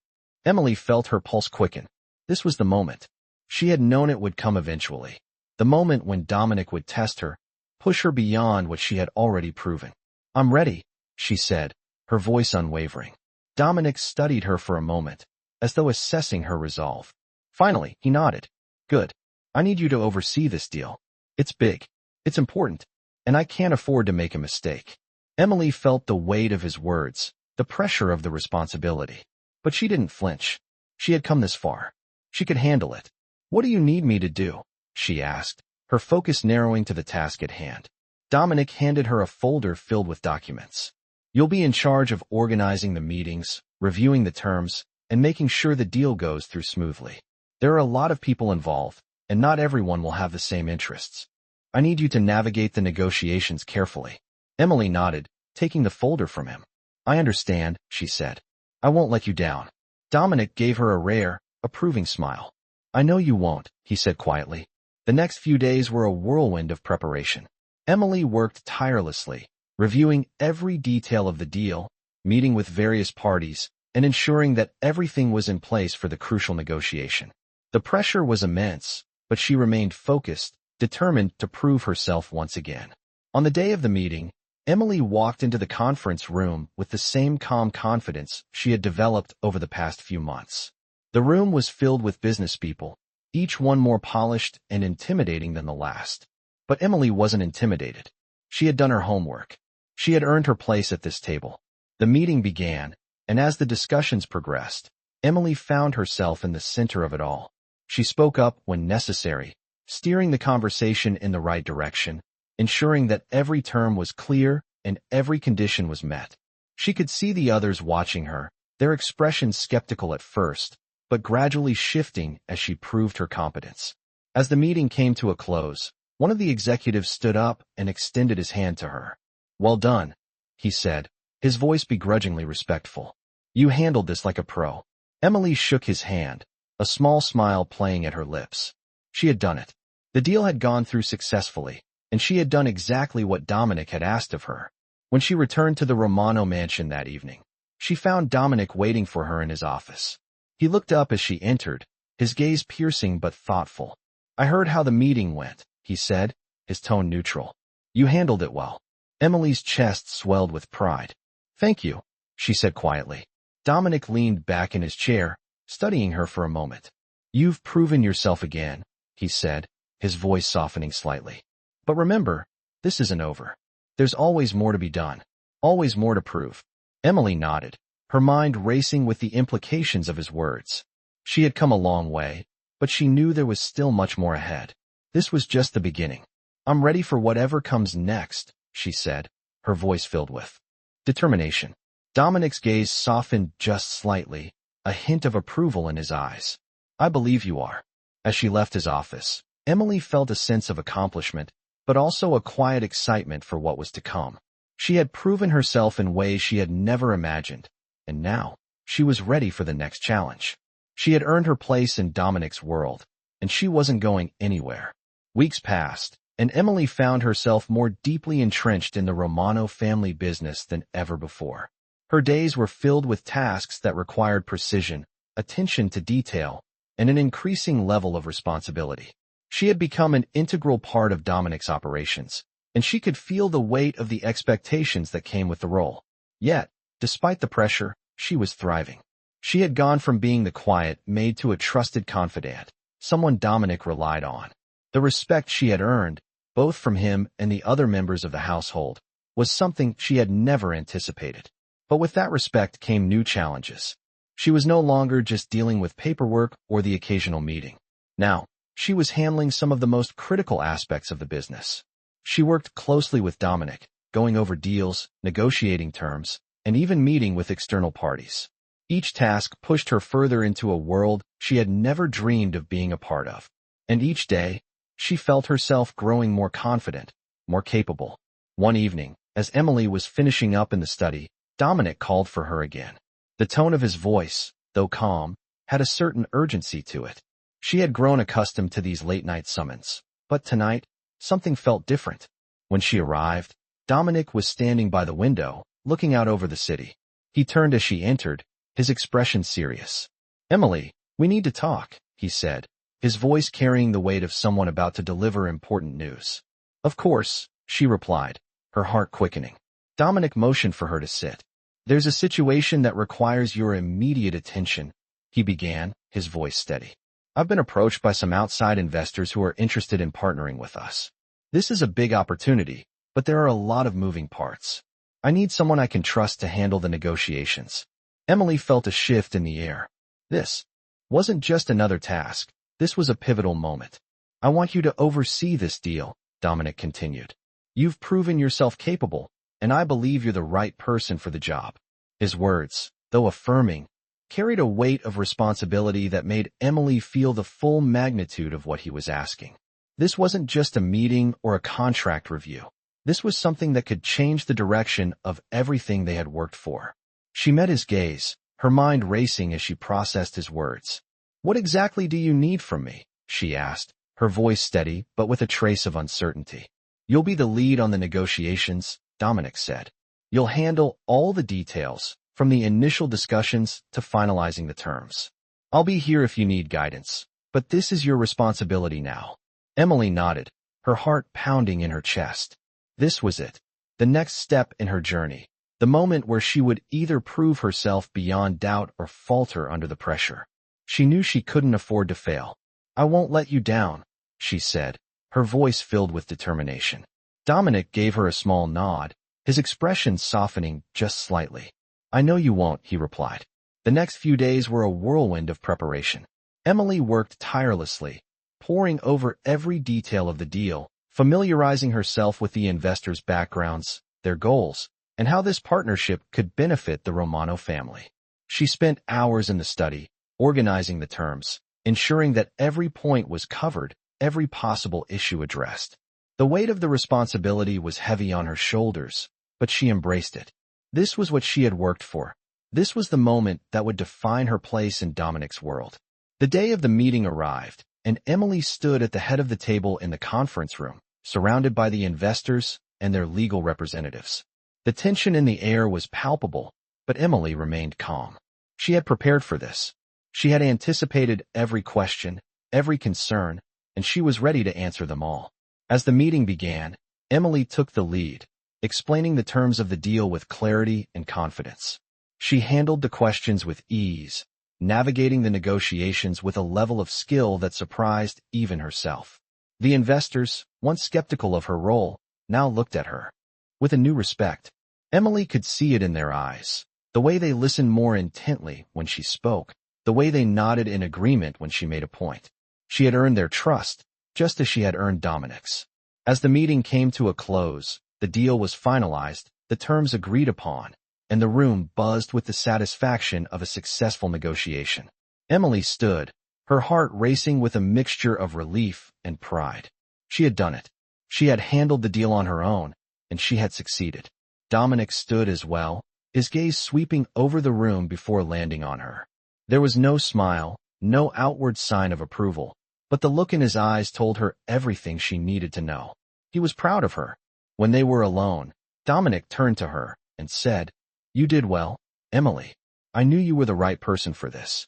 Emily felt her pulse quicken. This was the moment. She had known it would come eventually. The moment when Dominic would test her, push her beyond what she had already proven. "I'm ready," she said, her voice unwavering. Dominic studied her for a moment, as though assessing her resolve. Finally, he nodded. "Good. I need you to oversee this deal. It's big. It's important. And I can't afford to make a mistake." Emily felt the weight of his words, the pressure of the responsibility. But she didn't flinch. She had come this far. She could handle it. "What do you need me to do?" she asked, her focus narrowing to the task at hand. Dominic handed her a folder filled with documents. "You'll be in charge of organizing the meetings, reviewing the terms, and making sure the deal goes through smoothly. There are a lot of people involved, and not everyone will have the same interests. I need you to navigate the negotiations carefully. Emily nodded, taking the folder from him. I understand, she said. I won't let you down. Dominic gave her a rare, approving smile. I know you won't, he said quietly. The next few days were a whirlwind of preparation. Emily worked tirelessly, reviewing every detail of the deal, meeting with various parties, and ensuring that everything was in place for the crucial negotiation. The pressure was immense, but she remained focused, determined to prove herself once again. On the day of the meeting, Emily walked into the conference room with the same calm confidence she had developed over the past few months. The room was filled with business people, each one more polished and intimidating than the last. But Emily wasn't intimidated. She had done her homework. She had earned her place at this table. The meeting began, and as the discussions progressed, Emily found herself in the center of it all. She spoke up when necessary, steering the conversation in the right direction, ensuring that every term was clear and every condition was met. She could see the others watching her, their expressions skeptical at first, but gradually shifting as she proved her competence. As the meeting came to a close, one of the executives stood up and extended his hand to her. Well done, he said, his voice begrudgingly respectful. You handled this like a pro. Emily shook his hand, a small smile playing at her lips. She had done it. The deal had gone through successfully, and she had done exactly what Dominic had asked of her. When she returned to the Romano mansion that evening, she found Dominic waiting for her in his office. He looked up as she entered, his gaze piercing but thoughtful. I heard how the meeting went, he said, his tone neutral. You handled it well. Emily's chest swelled with pride. Thank you, she said quietly. Dominic leaned back in his chair, studying her for a moment. You've proven yourself again, he said, his voice softening slightly. But remember, this isn't over. There's always more to be done, always more to prove. Emily nodded, her mind racing with the implications of his words. She had come a long way, but she knew there was still much more ahead. This was just the beginning. I'm ready for whatever comes next, she said, her voice filled with determination. Dominic's gaze softened just slightly, a hint of approval in his eyes. I believe you are. As she left his office, Emily felt a sense of accomplishment, but also a quiet excitement for what was to come. She had proven herself in ways she had never imagined, and now she was ready for the next challenge. She had earned her place in Dominic's world, and she wasn't going anywhere. Weeks passed, and Emily found herself more deeply entrenched in the Romano family business than ever before. Her days were filled with tasks that required precision, attention to detail, and an increasing level of responsibility. She had become an integral part of Dominic's operations, and she could feel the weight of the expectations that came with the role. Yet, despite the pressure, she was thriving. She had gone from being the quiet maid to a trusted confidant, someone Dominic relied on. The respect she had earned, both from him and the other members of the household, was something she had never anticipated. But with that respect came new challenges. She was no longer just dealing with paperwork or the occasional meeting. Now, she was handling some of the most critical aspects of the business. She worked closely with Dominic, going over deals, negotiating terms, and even meeting with external parties. Each task pushed her further into a world she had never dreamed of being a part of. And each day, she felt herself growing more confident, more capable. One evening, as Emily was finishing up in the study, Dominic called for her again. The tone of his voice, though calm, had a certain urgency to it. She had grown accustomed to these late-night summons, but tonight, something felt different. When she arrived, Dominic was standing by the window, looking out over the city. He turned as she entered, his expression serious. Emily, we need to talk, he said, his voice carrying the weight of someone about to deliver important news. Of course, she replied, her heart quickening. Dominic motioned for her to sit. There's a situation that requires your immediate attention, he began, his voice steady. I've been approached by some outside investors who are interested in partnering with us. This is a big opportunity, but there are a lot of moving parts. I need someone I can trust to handle the negotiations. Emily felt a shift in the air. This wasn't just another task. This was a pivotal moment. I want you to oversee this deal, Dominic continued. You've proven yourself capable, and I believe you're the right person for the job. His words, though affirming, carried a weight of responsibility that made Emily feel the full magnitude of what he was asking. This wasn't just a meeting or a contract review. This was something that could change the direction of everything they had worked for. She met his gaze, her mind racing as she processed his words. "What exactly do you need from me?" she asked, her voice steady but with a trace of uncertainty. "You'll be the lead on the negotiations," Dominic said. "You'll handle all the details, from the initial discussions to finalizing the terms. I'll be here if you need guidance, but this is your responsibility now." Emily nodded, her heart pounding in her chest. This was it, the next step in her journey, the moment where she would either prove herself beyond doubt or falter under the pressure. She knew she couldn't afford to fail. "I won't let you down," she said, her voice filled with determination. Dominic gave her a small nod, his expression softening just slightly. "I know you won't," he replied. The next few days were a whirlwind of preparation. Emily worked tirelessly, poring over every detail of the deal, familiarizing herself with the investors' backgrounds, their goals, and how this partnership could benefit the Romano family. She spent hours in the study, organizing the terms, ensuring that every point was covered, every possible issue addressed. The weight of the responsibility was heavy on her shoulders, but she embraced it. This was what she had worked for. This was the moment that would define her place in Dominic's world. The day of the meeting arrived, and Emily stood at the head of the table in the conference room, surrounded by the investors and their legal representatives. The tension in the air was palpable, but Emily remained calm. She had prepared for this. She had anticipated every question, every concern, and she was ready to answer them all. As the meeting began, Emily took the lead, explaining the terms of the deal with clarity and confidence. She handled the questions with ease, navigating the negotiations with a level of skill that surprised even herself. The investors, once skeptical of her role, now looked at her with a new respect. Emily could see it in their eyes, the way they listened more intently when she spoke, the way they nodded in agreement when she made a point. She had earned their trust, just as she had earned Dominic's. As the meeting came to a close, the deal was finalized, the terms agreed upon, and the room buzzed with the satisfaction of a successful negotiation. Emily stood, her heart racing with a mixture of relief and pride. She had done it. She had handled the deal on her own, and she had succeeded. Dominic stood as well, his gaze sweeping over the room before landing on her. There was no smile, no outward sign of approval, but the look in his eyes told her everything she needed to know. He was proud of her. When they were alone, Dominic turned to her and said, "You did well, Emily. I knew you were the right person for this."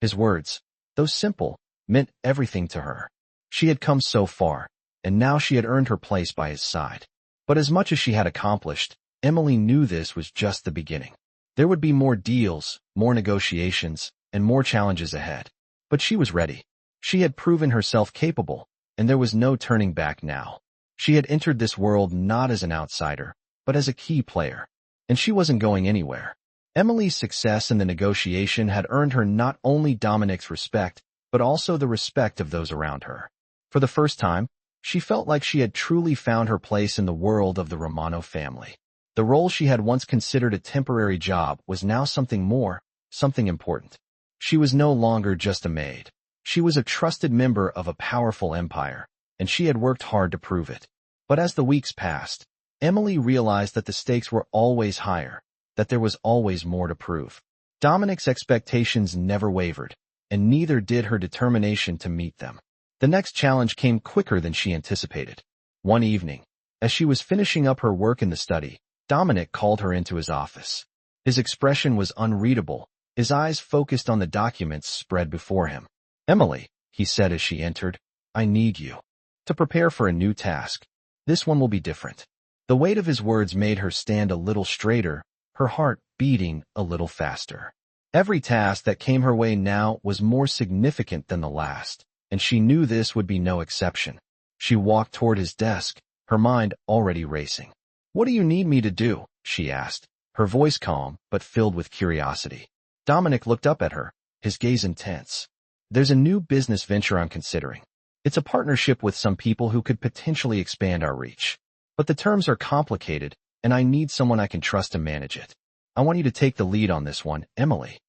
His words, though simple, meant everything to her. She had come so far, and now she had earned her place by his side. But as much as she had accomplished, Emily knew this was just the beginning. There would be more deals, more negotiations, and more challenges ahead. But she was ready. She had proven herself capable, and there was no turning back now. She had entered this world not as an outsider, but as a key player. And she wasn't going anywhere. Emily's success in the negotiation had earned her not only Dominic's respect, but also the respect of those around her. For the first time, she felt like she had truly found her place in the world of the Romano family. The role she had once considered a temporary job was now something more, something important. She was no longer just a maid. She was a trusted member of a powerful empire, and she had worked hard to prove it. But as the weeks passed, Emily realized that the stakes were always higher, that there was always more to prove. Dominic's expectations never wavered, and neither did her determination to meet them. The next challenge came quicker than she anticipated. One evening, as she was finishing up her work in the study, Dominic called her into his office. His expression was unreadable, his eyes focused on the documents spread before him. "Emily," he said as she entered, "I need you to prepare for a new task. This one will be different." The weight of his words made her stand a little straighter, her heart beating a little faster. Every task that came her way now was more significant than the last, and she knew this would be no exception. She walked toward his desk, her mind already racing. "What do you need me to do?" she asked, her voice calm but filled with curiosity. Dominic looked up at her, his gaze intense. "There's a new business venture I'm considering. It's a partnership with some people who could potentially expand our reach. But the terms are complicated, and I need someone I can trust to manage it. I want you to take the lead on this one, Emily."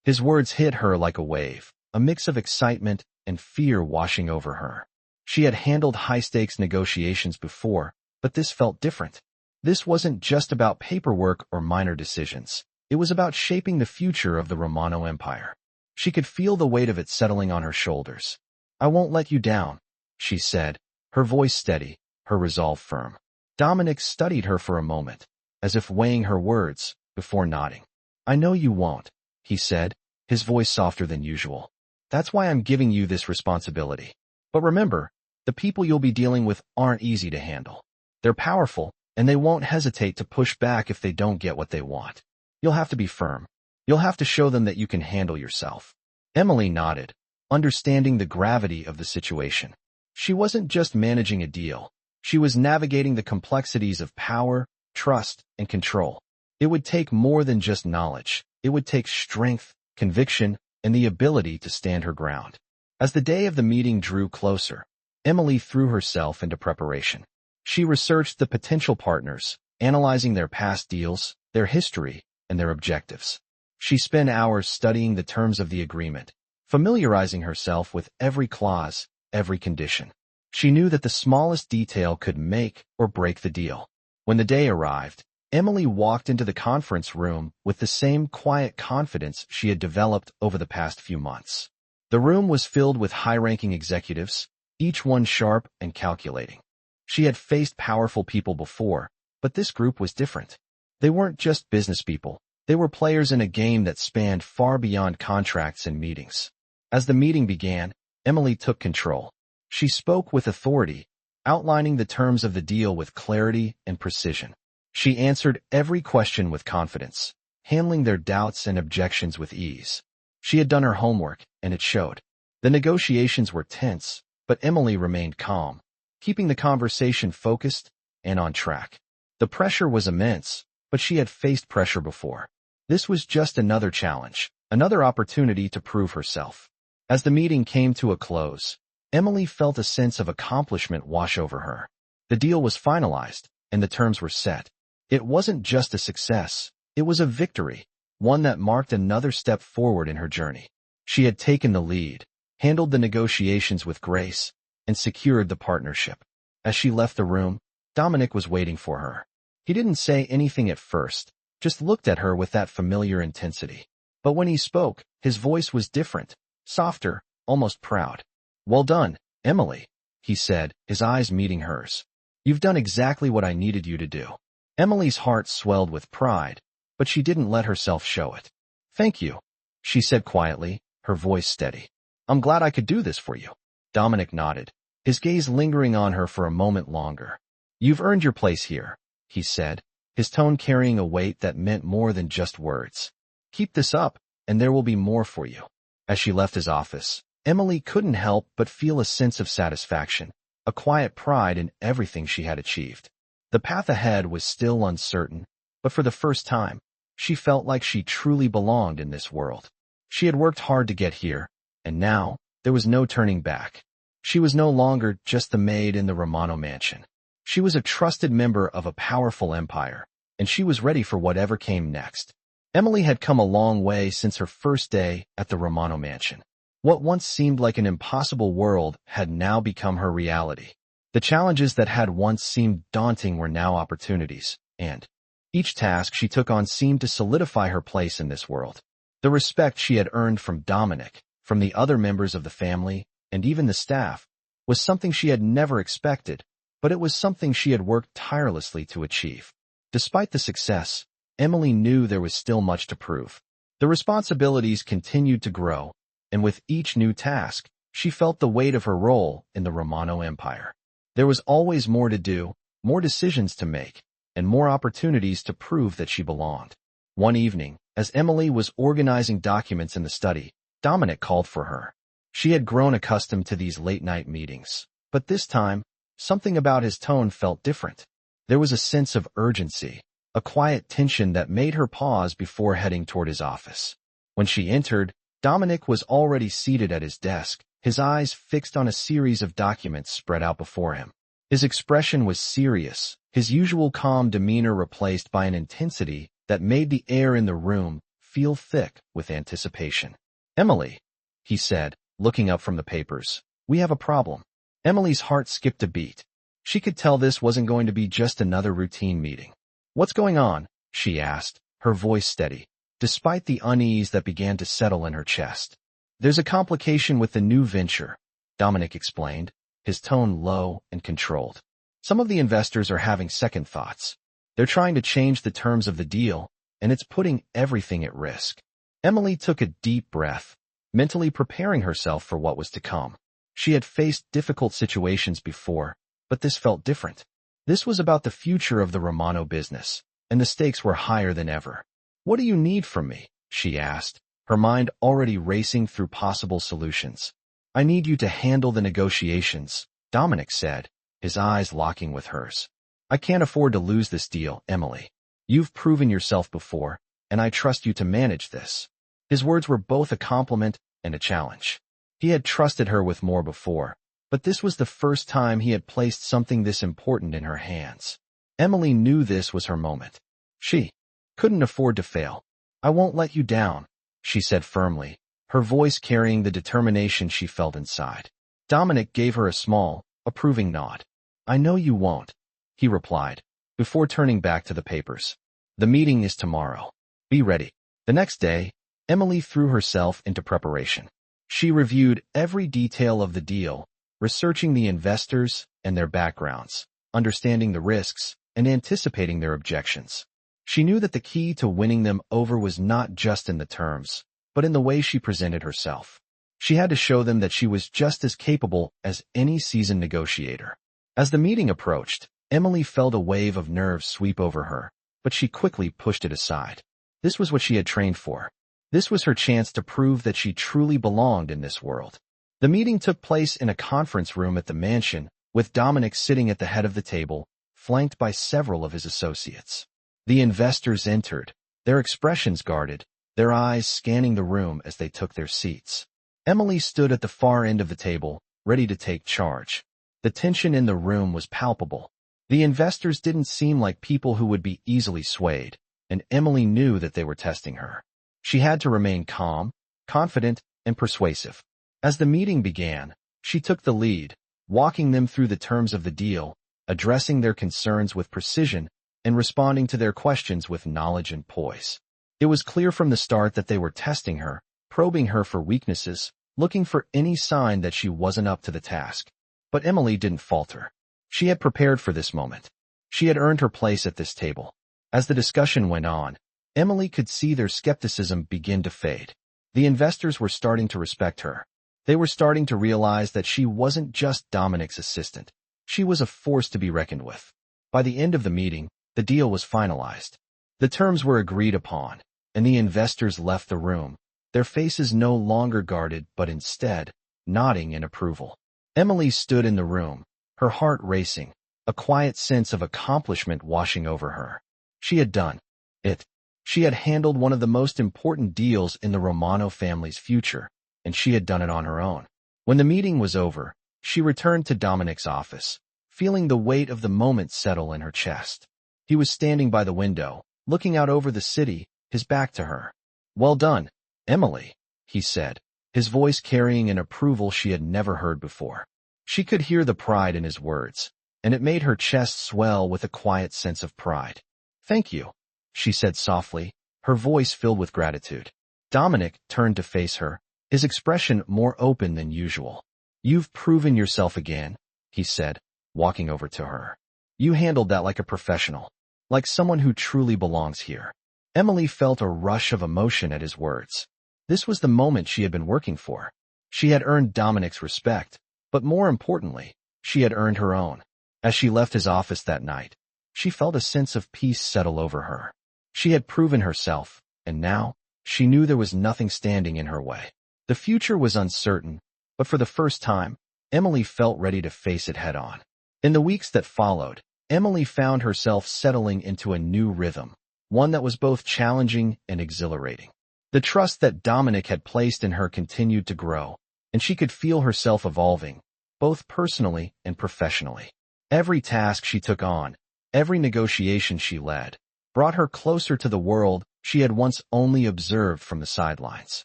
His words hit her like a wave, a mix of excitement and fear washing over her. She had handled high-stakes negotiations before, but this felt different. This wasn't just about paperwork or minor decisions. It was about shaping the future of the Romano Empire. She could feel the weight of it settling on her shoulders. "I won't let you down," she said, her voice steady, her resolve firm. Dominic studied her for a moment, as if weighing her words, before nodding. "I know you won't," he said, his voice softer than usual. "That's why I'm giving you this responsibility. But remember, the people you'll be dealing with aren't easy to handle. They're powerful, and they won't hesitate to push back if they don't get what they want. You'll have to be firm. You'll have to show them that you can handle yourself." Emily nodded, understanding the gravity of the situation. She wasn't just managing a deal. She was navigating the complexities of power, trust, and control. It would take more than just knowledge. It would take strength, conviction, and the ability to stand her ground. As the day of the meeting drew closer, Emily threw herself into preparation. She researched the potential partners, analyzing their past deals, their history, and their objectives. She spent hours studying the terms of the agreement, familiarizing herself with every clause, every condition. She knew that the smallest detail could make or break the deal. When the day arrived, Emily walked into the conference room with the same quiet confidence she had developed over the past few months. The room was filled with high-ranking executives, each one sharp and calculating. She had faced powerful people before, but this group was different. They weren't just business people. They were players in a game that spanned far beyond contracts and meetings. As the meeting began, Emily took control. She spoke with authority, outlining the terms of the deal with clarity and precision. She answered every question with confidence, handling their doubts and objections with ease. She had done her homework, and it showed. The negotiations were tense, but Emily remained calm, keeping the conversation focused and on track. The pressure was immense, but she had faced pressure before. This was just another challenge, another opportunity to prove herself. As the meeting came to a close, Emily felt a sense of accomplishment wash over her. The deal was finalized, and the terms were set. It wasn't just a success, it was a victory, one that marked another step forward in her journey. She had taken the lead, handled the negotiations with grace, and secured the partnership. As she left the room, Dominic was waiting for her. He didn't say anything at first, just looked at her with that familiar intensity. But when he spoke, his voice was different, softer, almost proud. "Well done, Emily," he said, his eyes meeting hers. "You've done exactly what I needed you to do." Emily's heart swelled with pride, but she didn't let herself show it. "Thank you," she said quietly, her voice steady. "I'm glad I could do this for you." Dominic nodded, his gaze lingering on her for a moment longer. "You've earned your place here," he said, his tone carrying a weight that meant more than just words. "Keep this up, and there will be more for you." As she left his office, Emily couldn't help but feel a sense of satisfaction, a quiet pride in everything she had achieved. The path ahead was still uncertain, but for the first time, she felt like she truly belonged in this world. She had worked hard to get here, and now, there was no turning back. She was no longer just the maid in the Romano mansion. She was a trusted member of a powerful empire, and she was ready for whatever came next. Emily had come a long way since her first day at the Romano mansion. What once seemed like an impossible world had now become her reality. The challenges that had once seemed daunting were now opportunities, and each task she took on seemed to solidify her place in this world. The respect she had earned from Dominic, from the other members of the family, and even the staff, was something she had never expected, but it was something she had worked tirelessly to achieve. Despite the success, Emily knew there was still much to prove. The responsibilities continued to grow, and with each new task, she felt the weight of her role in the Romano Empire. There was always more to do, more decisions to make, and more opportunities to prove that she belonged. One evening, as Emily was organizing documents in the study, Dominic called for her. She had grown accustomed to these late-night meetings, but this time, something about his tone felt different. There was a sense of urgency, a quiet tension that made her pause before heading toward his office. When she entered, Dominic was already seated at his desk, his eyes fixed on a series of documents spread out before him. His expression was serious, his usual calm demeanor replaced by an intensity that made the air in the room feel thick with anticipation. "Emily," he said, looking up from the papers, "we have a problem." Emily's heart skipped a beat. She could tell this wasn't going to be just another routine meeting. "What's going on?" she asked, her voice steady, despite the unease that began to settle in her chest. "There's a complication with the new venture," Dominic explained, his tone low and controlled. "Some of the investors are having second thoughts. They're trying to change the terms of the deal, and it's putting everything at risk." Emily took a deep breath, mentally preparing herself for what was to come. She had faced difficult situations before, but this felt different. This was about the future of the Romano business, and the stakes were higher than ever. "What do you need from me?" she asked, her mind already racing through possible solutions. "I need you to handle the negotiations," Dominic said, his eyes locking with hers. "I can't afford to lose this deal, Emily. You've proven yourself before, and I trust you to manage this." His words were both a compliment and a challenge. He had trusted her with more before, but this was the first time he had placed something this important in her hands. Emily knew this was her moment. She couldn't afford to fail. "I won't let you down," she said firmly, her voice carrying the determination she felt inside. Dominic gave her a small, approving nod. "I know you won't," he replied, before turning back to the papers. "The meeting is tomorrow. Be ready." The next day, Emily threw herself into preparation. She reviewed every detail of the deal, researching the investors and their backgrounds, understanding the risks, and anticipating their objections. She knew that the key to winning them over was not just in the terms, but in the way she presented herself. She had to show them that she was just as capable as any seasoned negotiator. As the meeting approached, Emily felt a wave of nerves sweep over her, but she quickly pushed it aside. This was what she had trained for. This was her chance to prove that she truly belonged in this world. The meeting took place in a conference room at the mansion, with Dominic sitting at the head of the table, flanked by several of his associates. The investors entered, their expressions guarded, their eyes scanning the room as they took their seats. Emily stood at the far end of the table, ready to take charge. The tension in the room was palpable. The investors didn't seem like people who would be easily swayed, and Emily knew that they were testing her. She had to remain calm, confident, and persuasive. As the meeting began, she took the lead, walking them through the terms of the deal, addressing their concerns with precision, and responding to their questions with knowledge and poise. It was clear from the start that they were testing her, probing her for weaknesses, looking for any sign that she wasn't up to the task. But Emily didn't falter. She had prepared for this moment. She had earned her place at this table. As the discussion went on, Emily could see their skepticism begin to fade. The investors were starting to respect her. They were starting to realize that she wasn't just Dominic's assistant. She was a force to be reckoned with. By the end of the meeting, the deal was finalized. The terms were agreed upon, and the investors left the room, their faces no longer guarded but instead nodding in approval. Emily stood in the room, her heart racing, a quiet sense of accomplishment washing over her. She had done it. She had handled one of the most important deals in the Romano family's future, and she had done it on her own. When the meeting was over, she returned to Dominic's office, feeling the weight of the moment settle in her chest. He was standing by the window, looking out over the city, his back to her. "Well done, Emily," he said, his voice carrying an approval she had never heard before. She could hear the pride in his words, and it made her chest swell with a quiet sense of pride. "Thank you," she said softly, her voice filled with gratitude. Dominic turned to face her, his expression more open than usual. "You've proven yourself again," he said, walking over to her. "You handled that like a professional, like someone who truly belongs here." Emily felt a rush of emotion at his words. This was the moment she had been working for. She had earned Dominic's respect, but more importantly, she had earned her own. As she left his office that night, she felt a sense of peace settle over her. She had proven herself, and now, she knew there was nothing standing in her way. The future was uncertain, but for the first time, Emily felt ready to face it head-on. In the weeks that followed, Emily found herself settling into a new rhythm, one that was both challenging and exhilarating. The trust that Dominic had placed in her continued to grow, and she could feel herself evolving, both personally and professionally. Every task she took on, every negotiation she led, brought her closer to the world she had once only observed from the sidelines.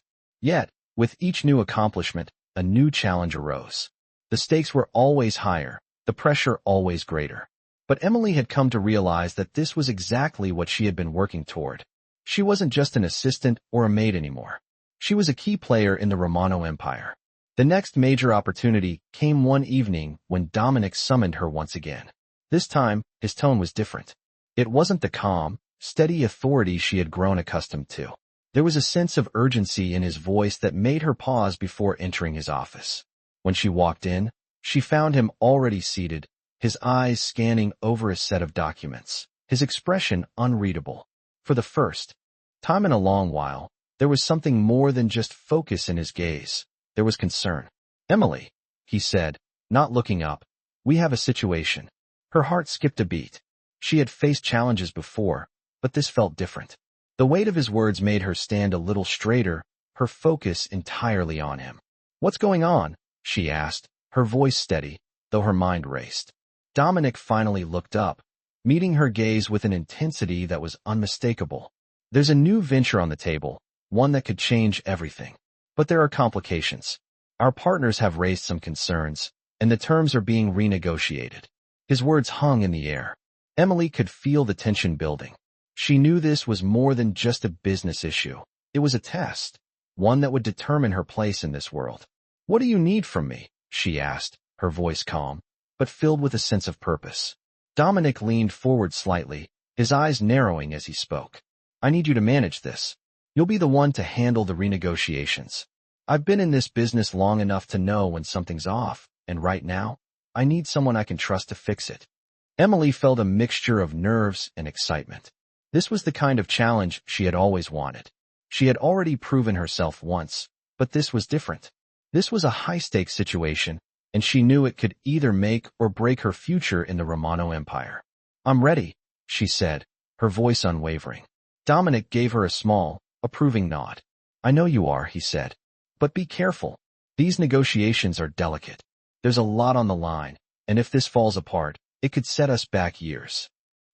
Yet, with each new accomplishment, a new challenge arose. The stakes were always higher, the pressure always greater. But Emily had come to realize that this was exactly what she had been working toward. She wasn't just an assistant or a maid anymore. She was a key player in the Romano Empire. The next major opportunity came one evening when Dominic summoned her once again. This time, his tone was different. It wasn't the calm, steady authority she had grown accustomed to. There was a sense of urgency in his voice that made her pause before entering his office. When she walked in, she found him already seated, his eyes scanning over a set of documents, his expression unreadable. For the first time in a long while, there was something more than just focus in his gaze. There was concern. "Emily," he said, not looking up, "we have a situation." Her heart skipped a beat. She had faced challenges before, but this felt different. The weight of his words made her stand a little straighter, her focus entirely on him. "What's going on?" she asked, her voice steady, though her mind raced. Dominic finally looked up, meeting her gaze with an intensity that was unmistakable. "There's a new venture on the table, one that could change everything. But there are complications. Our partners have raised some concerns, and the terms are being renegotiated." His words hung in the air. Emily could feel the tension building. She knew this was more than just a business issue. It was a test, one that would determine her place in this world. "What do you need from me?" she asked, her voice calm, but filled with a sense of purpose. Dominic leaned forward slightly, his eyes narrowing as he spoke. "I need you to manage this. You'll be the one to handle the renegotiations. I've been in this business long enough to know when something's off, and right now, I need someone I can trust to fix it." Emily felt a mixture of nerves and excitement. This was the kind of challenge she had always wanted. She had already proven herself once, but this was different. This was a high-stakes situation, and she knew it could either make or break her future in the Romano Empire. "I'm ready," she said, her voice unwavering. Dominic gave her a small, approving nod. "I know you are," he said. "But be careful. These negotiations are delicate. There's a lot on the line, and if this falls apart, it could set us back years."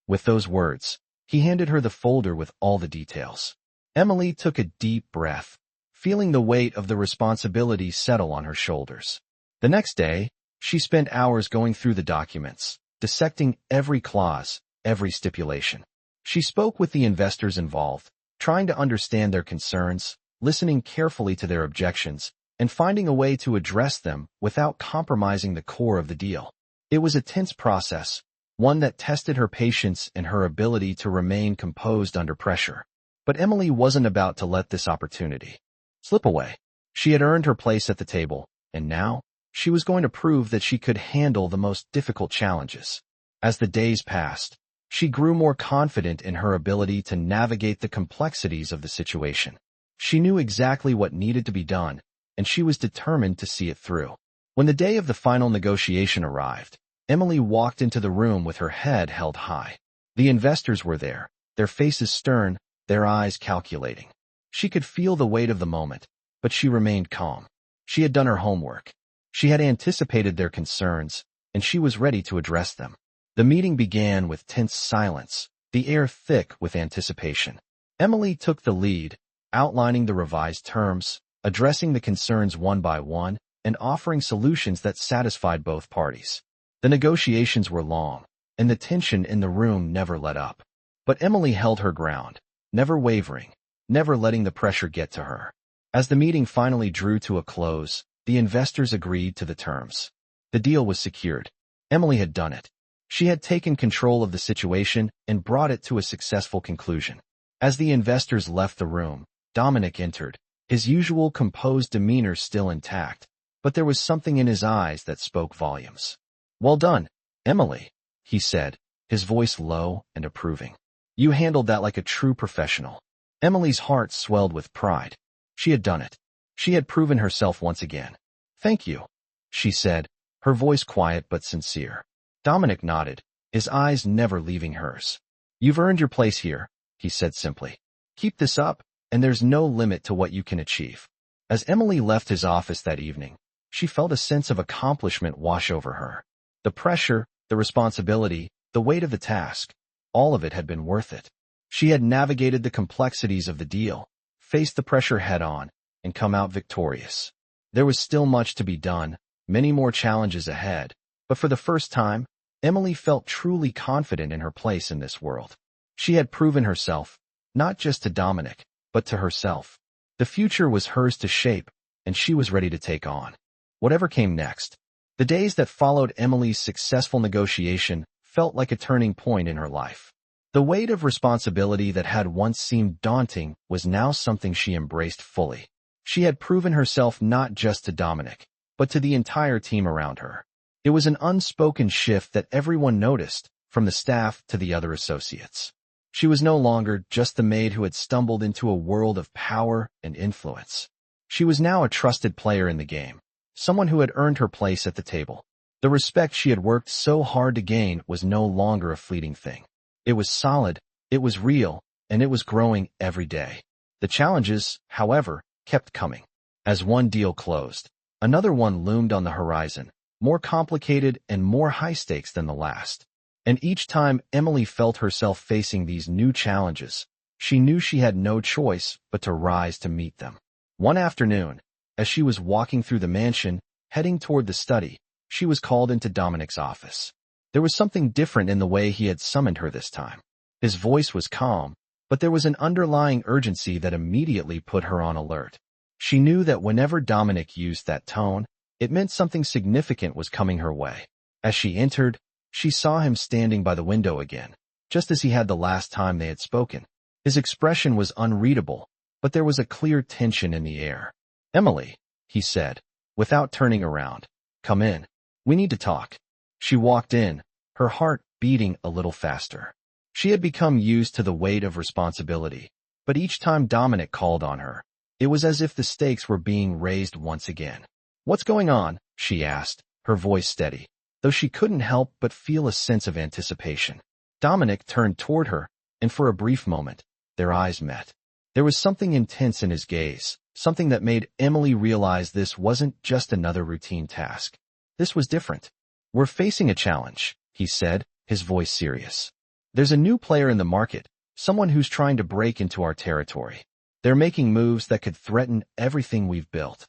With those words, he handed her the folder with all the details. Emily took a deep breath, feeling the weight of the responsibility settle on her shoulders. The next day, she spent hours going through the documents, dissecting every clause, every stipulation. She spoke with the investors involved, trying to understand their concerns, listening carefully to their objections, and finding a way to address them without compromising the core of the deal. It was a tense process, one that tested her patience and her ability to remain composed under pressure. But Emily wasn't about to let this opportunity slip away. She had earned her place at the table, and now, she was going to prove that she could handle the most difficult challenges. As the days passed, she grew more confident in her ability to navigate the complexities of the situation. She knew exactly what needed to be done, and she was determined to see it through. When the day of the final negotiation arrived, Emily walked into the room with her head held high. The investors were there, their faces stern, their eyes calculating. She could feel the weight of the moment, but she remained calm. She had done her homework. She had anticipated their concerns, and she was ready to address them. The meeting began with tense silence, the air thick with anticipation. Emily took the lead, outlining the revised terms, addressing the concerns one by one, and offering solutions that satisfied both parties. The negotiations were long, and the tension in the room never let up. But Emily held her ground, never wavering, never letting the pressure get to her. As the meeting finally drew to a close, the investors agreed to the terms. The deal was secured. Emily had done it. She had taken control of the situation and brought it to a successful conclusion. As the investors left the room, Dominic entered, his usual composed demeanor still intact, but there was something in his eyes that spoke volumes. "Well done, Emily," he said, his voice low and approving. "You handled that like a true professional." Emily's heart swelled with pride. She had done it. She had proven herself once again. "Thank you," she said, her voice quiet but sincere. Dominic nodded, his eyes never leaving hers. "You've earned your place here," he said simply. "Keep this up, and there's no limit to what you can achieve." As Emily left his office that evening, she felt a sense of accomplishment wash over her. The pressure, the responsibility, the weight of the task, all of it had been worth it. She had navigated the complexities of the deal, faced the pressure head-on, and come out victorious. There was still much to be done, many more challenges ahead, but for the first time, Emily felt truly confident in her place in this world. She had proven herself, not just to Dominic, but to herself. The future was hers to shape, and she was ready to take on whatever came next. The days that followed Emily's successful negotiation felt like a turning point in her life. The weight of responsibility that had once seemed daunting was now something she embraced fully. She had proven herself not just to Dominic, but to the entire team around her. It was an unspoken shift that everyone noticed, from the staff to the other associates. She was no longer just the maid who had stumbled into a world of power and influence. She was now a trusted player in the game, someone who had earned her place at the table. The respect she had worked so hard to gain was no longer a fleeting thing. It was solid, it was real, and it was growing every day. The challenges, however, kept coming. As one deal closed, another one loomed on the horizon, more complicated and more high-stakes than the last. And each time Emily felt herself facing these new challenges, she knew she had no choice but to rise to meet them. One afternoon, as she was walking through the mansion, heading toward the study, she was called into Dominic's office. There was something different in the way he had summoned her this time. His voice was calm, but there was an underlying urgency that immediately put her on alert. She knew that whenever Dominic used that tone, it meant something significant was coming her way. As she entered, she saw him standing by the window again, just as he had the last time they had spoken. His expression was unreadable, but there was a clear tension in the air. "Emily," he said, without turning around. "Come in. We need to talk." She walked in, her heart beating a little faster. She had become used to the weight of responsibility, but each time Dominic called on her, it was as if the stakes were being raised once again. "What's going on?" she asked, her voice steady, though she couldn't help but feel a sense of anticipation. Dominic turned toward her, and for a brief moment, their eyes met. There was something intense in his gaze, something that made Emily realize this wasn't just another routine task. This was different. "We're facing a challenge," he said, his voice serious. "There's a new player in the market, someone who's trying to break into our territory. They're making moves that could threaten everything we've built."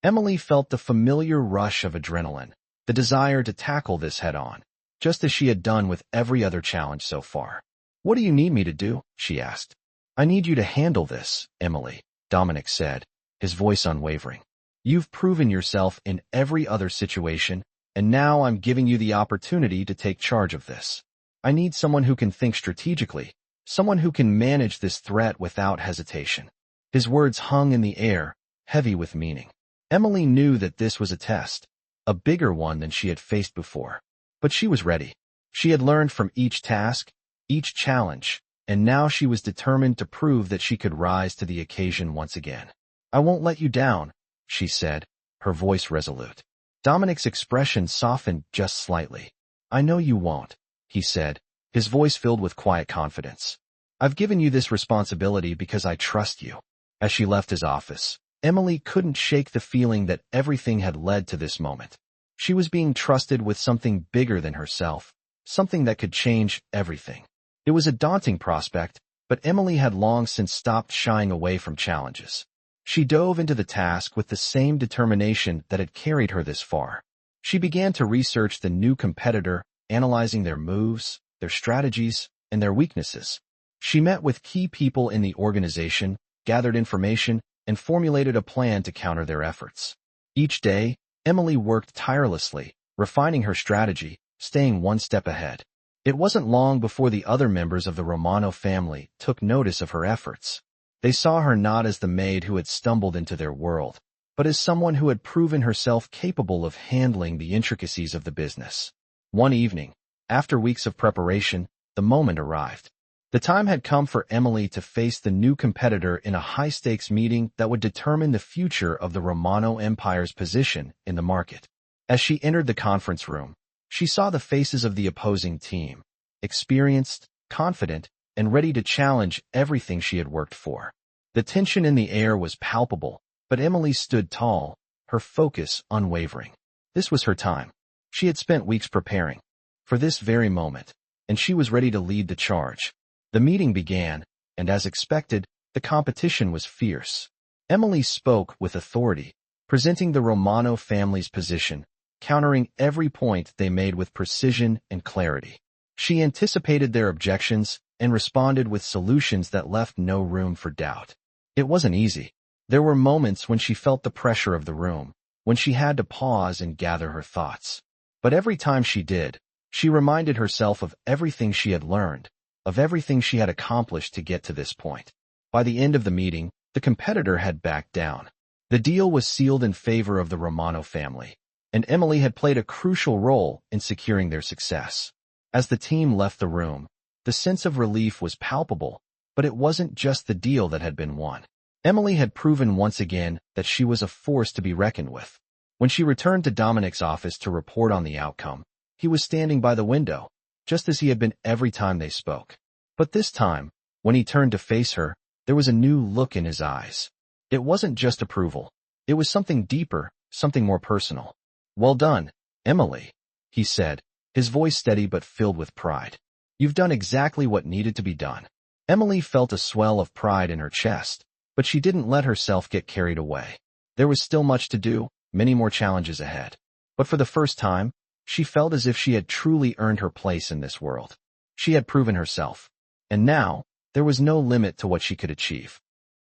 Emily felt the familiar rush of adrenaline, the desire to tackle this head-on, just as she had done with every other challenge so far. "What do you need me to do?" she asked. "I need you to handle this, Emily," Dominic said, his voice unwavering. "You've proven yourself in every other situation, and now I'm giving you the opportunity to take charge of this. I need someone who can think strategically, someone who can manage this threat without hesitation." His words hung in the air, heavy with meaning. Emily knew that this was a test, a bigger one than she had faced before. But she was ready. She had learned from each task, each challenge, and now she was determined to prove that she could rise to the occasion once again. "I won't let you down," she said, her voice resolute. Dominic's expression softened just slightly. "I know you won't," he said, his voice filled with quiet confidence. "I've given you this responsibility because I trust you." As she left his office, Emily couldn't shake the feeling that everything had led to this moment. She was being trusted with something bigger than herself, something that could change everything. It was a daunting prospect, but Emily had long since stopped shying away from challenges. She dove into the task with the same determination that had carried her this far. She began to research the new competitor, analyzing their moves, their strategies, and their weaknesses. She met with key people in the organization, gathered information, and formulated a plan to counter their efforts. Each day, Emily worked tirelessly, refining her strategy, staying one step ahead. It wasn't long before the other members of the Romano family took notice of her efforts. They saw her not as the maid who had stumbled into their world, but as someone who had proven herself capable of handling the intricacies of the business. One evening, after weeks of preparation, the moment arrived. The time had come for Emily to face the new competitor in a high-stakes meeting that would determine the future of the Romano Empire's position in the market. As she entered the conference room, she saw the faces of the opposing team, experienced, confident, and ready to challenge everything she had worked for. The tension in the air was palpable, but Emily stood tall, her focus unwavering. This was her time. She had spent weeks preparing for this very moment, and she was ready to lead the charge. The meeting began, and as expected, the competition was fierce. Emily spoke with authority, presenting the Romano family's position, countering every point they made with precision and clarity. She anticipated their objections and responded with solutions that left no room for doubt. It wasn't easy. There were moments when she felt the pressure of the room, when she had to pause and gather her thoughts. But every time she did, she reminded herself of everything she had learned, of everything she had accomplished to get to this point. By the end of the meeting, the competitor had backed down. The deal was sealed in favor of the Romano family, and Emily had played a crucial role in securing their success. As the team left the room, the sense of relief was palpable, but it wasn't just the deal that had been won. Emily had proven once again that she was a force to be reckoned with. When she returned to Dominic's office to report on the outcome, he was standing by the window, just as he had been every time they spoke. But this time, when he turned to face her, there was a new look in his eyes. It wasn't just approval. It was something deeper, something more personal. "Well done, Emily," he said, his voice steady but filled with pride. "You've done exactly what needed to be done." Emily felt a swell of pride in her chest, but she didn't let herself get carried away. There was still much to do, many more challenges ahead. But for the first time, she felt as if she had truly earned her place in this world. She had proven herself. And now, there was no limit to what she could achieve.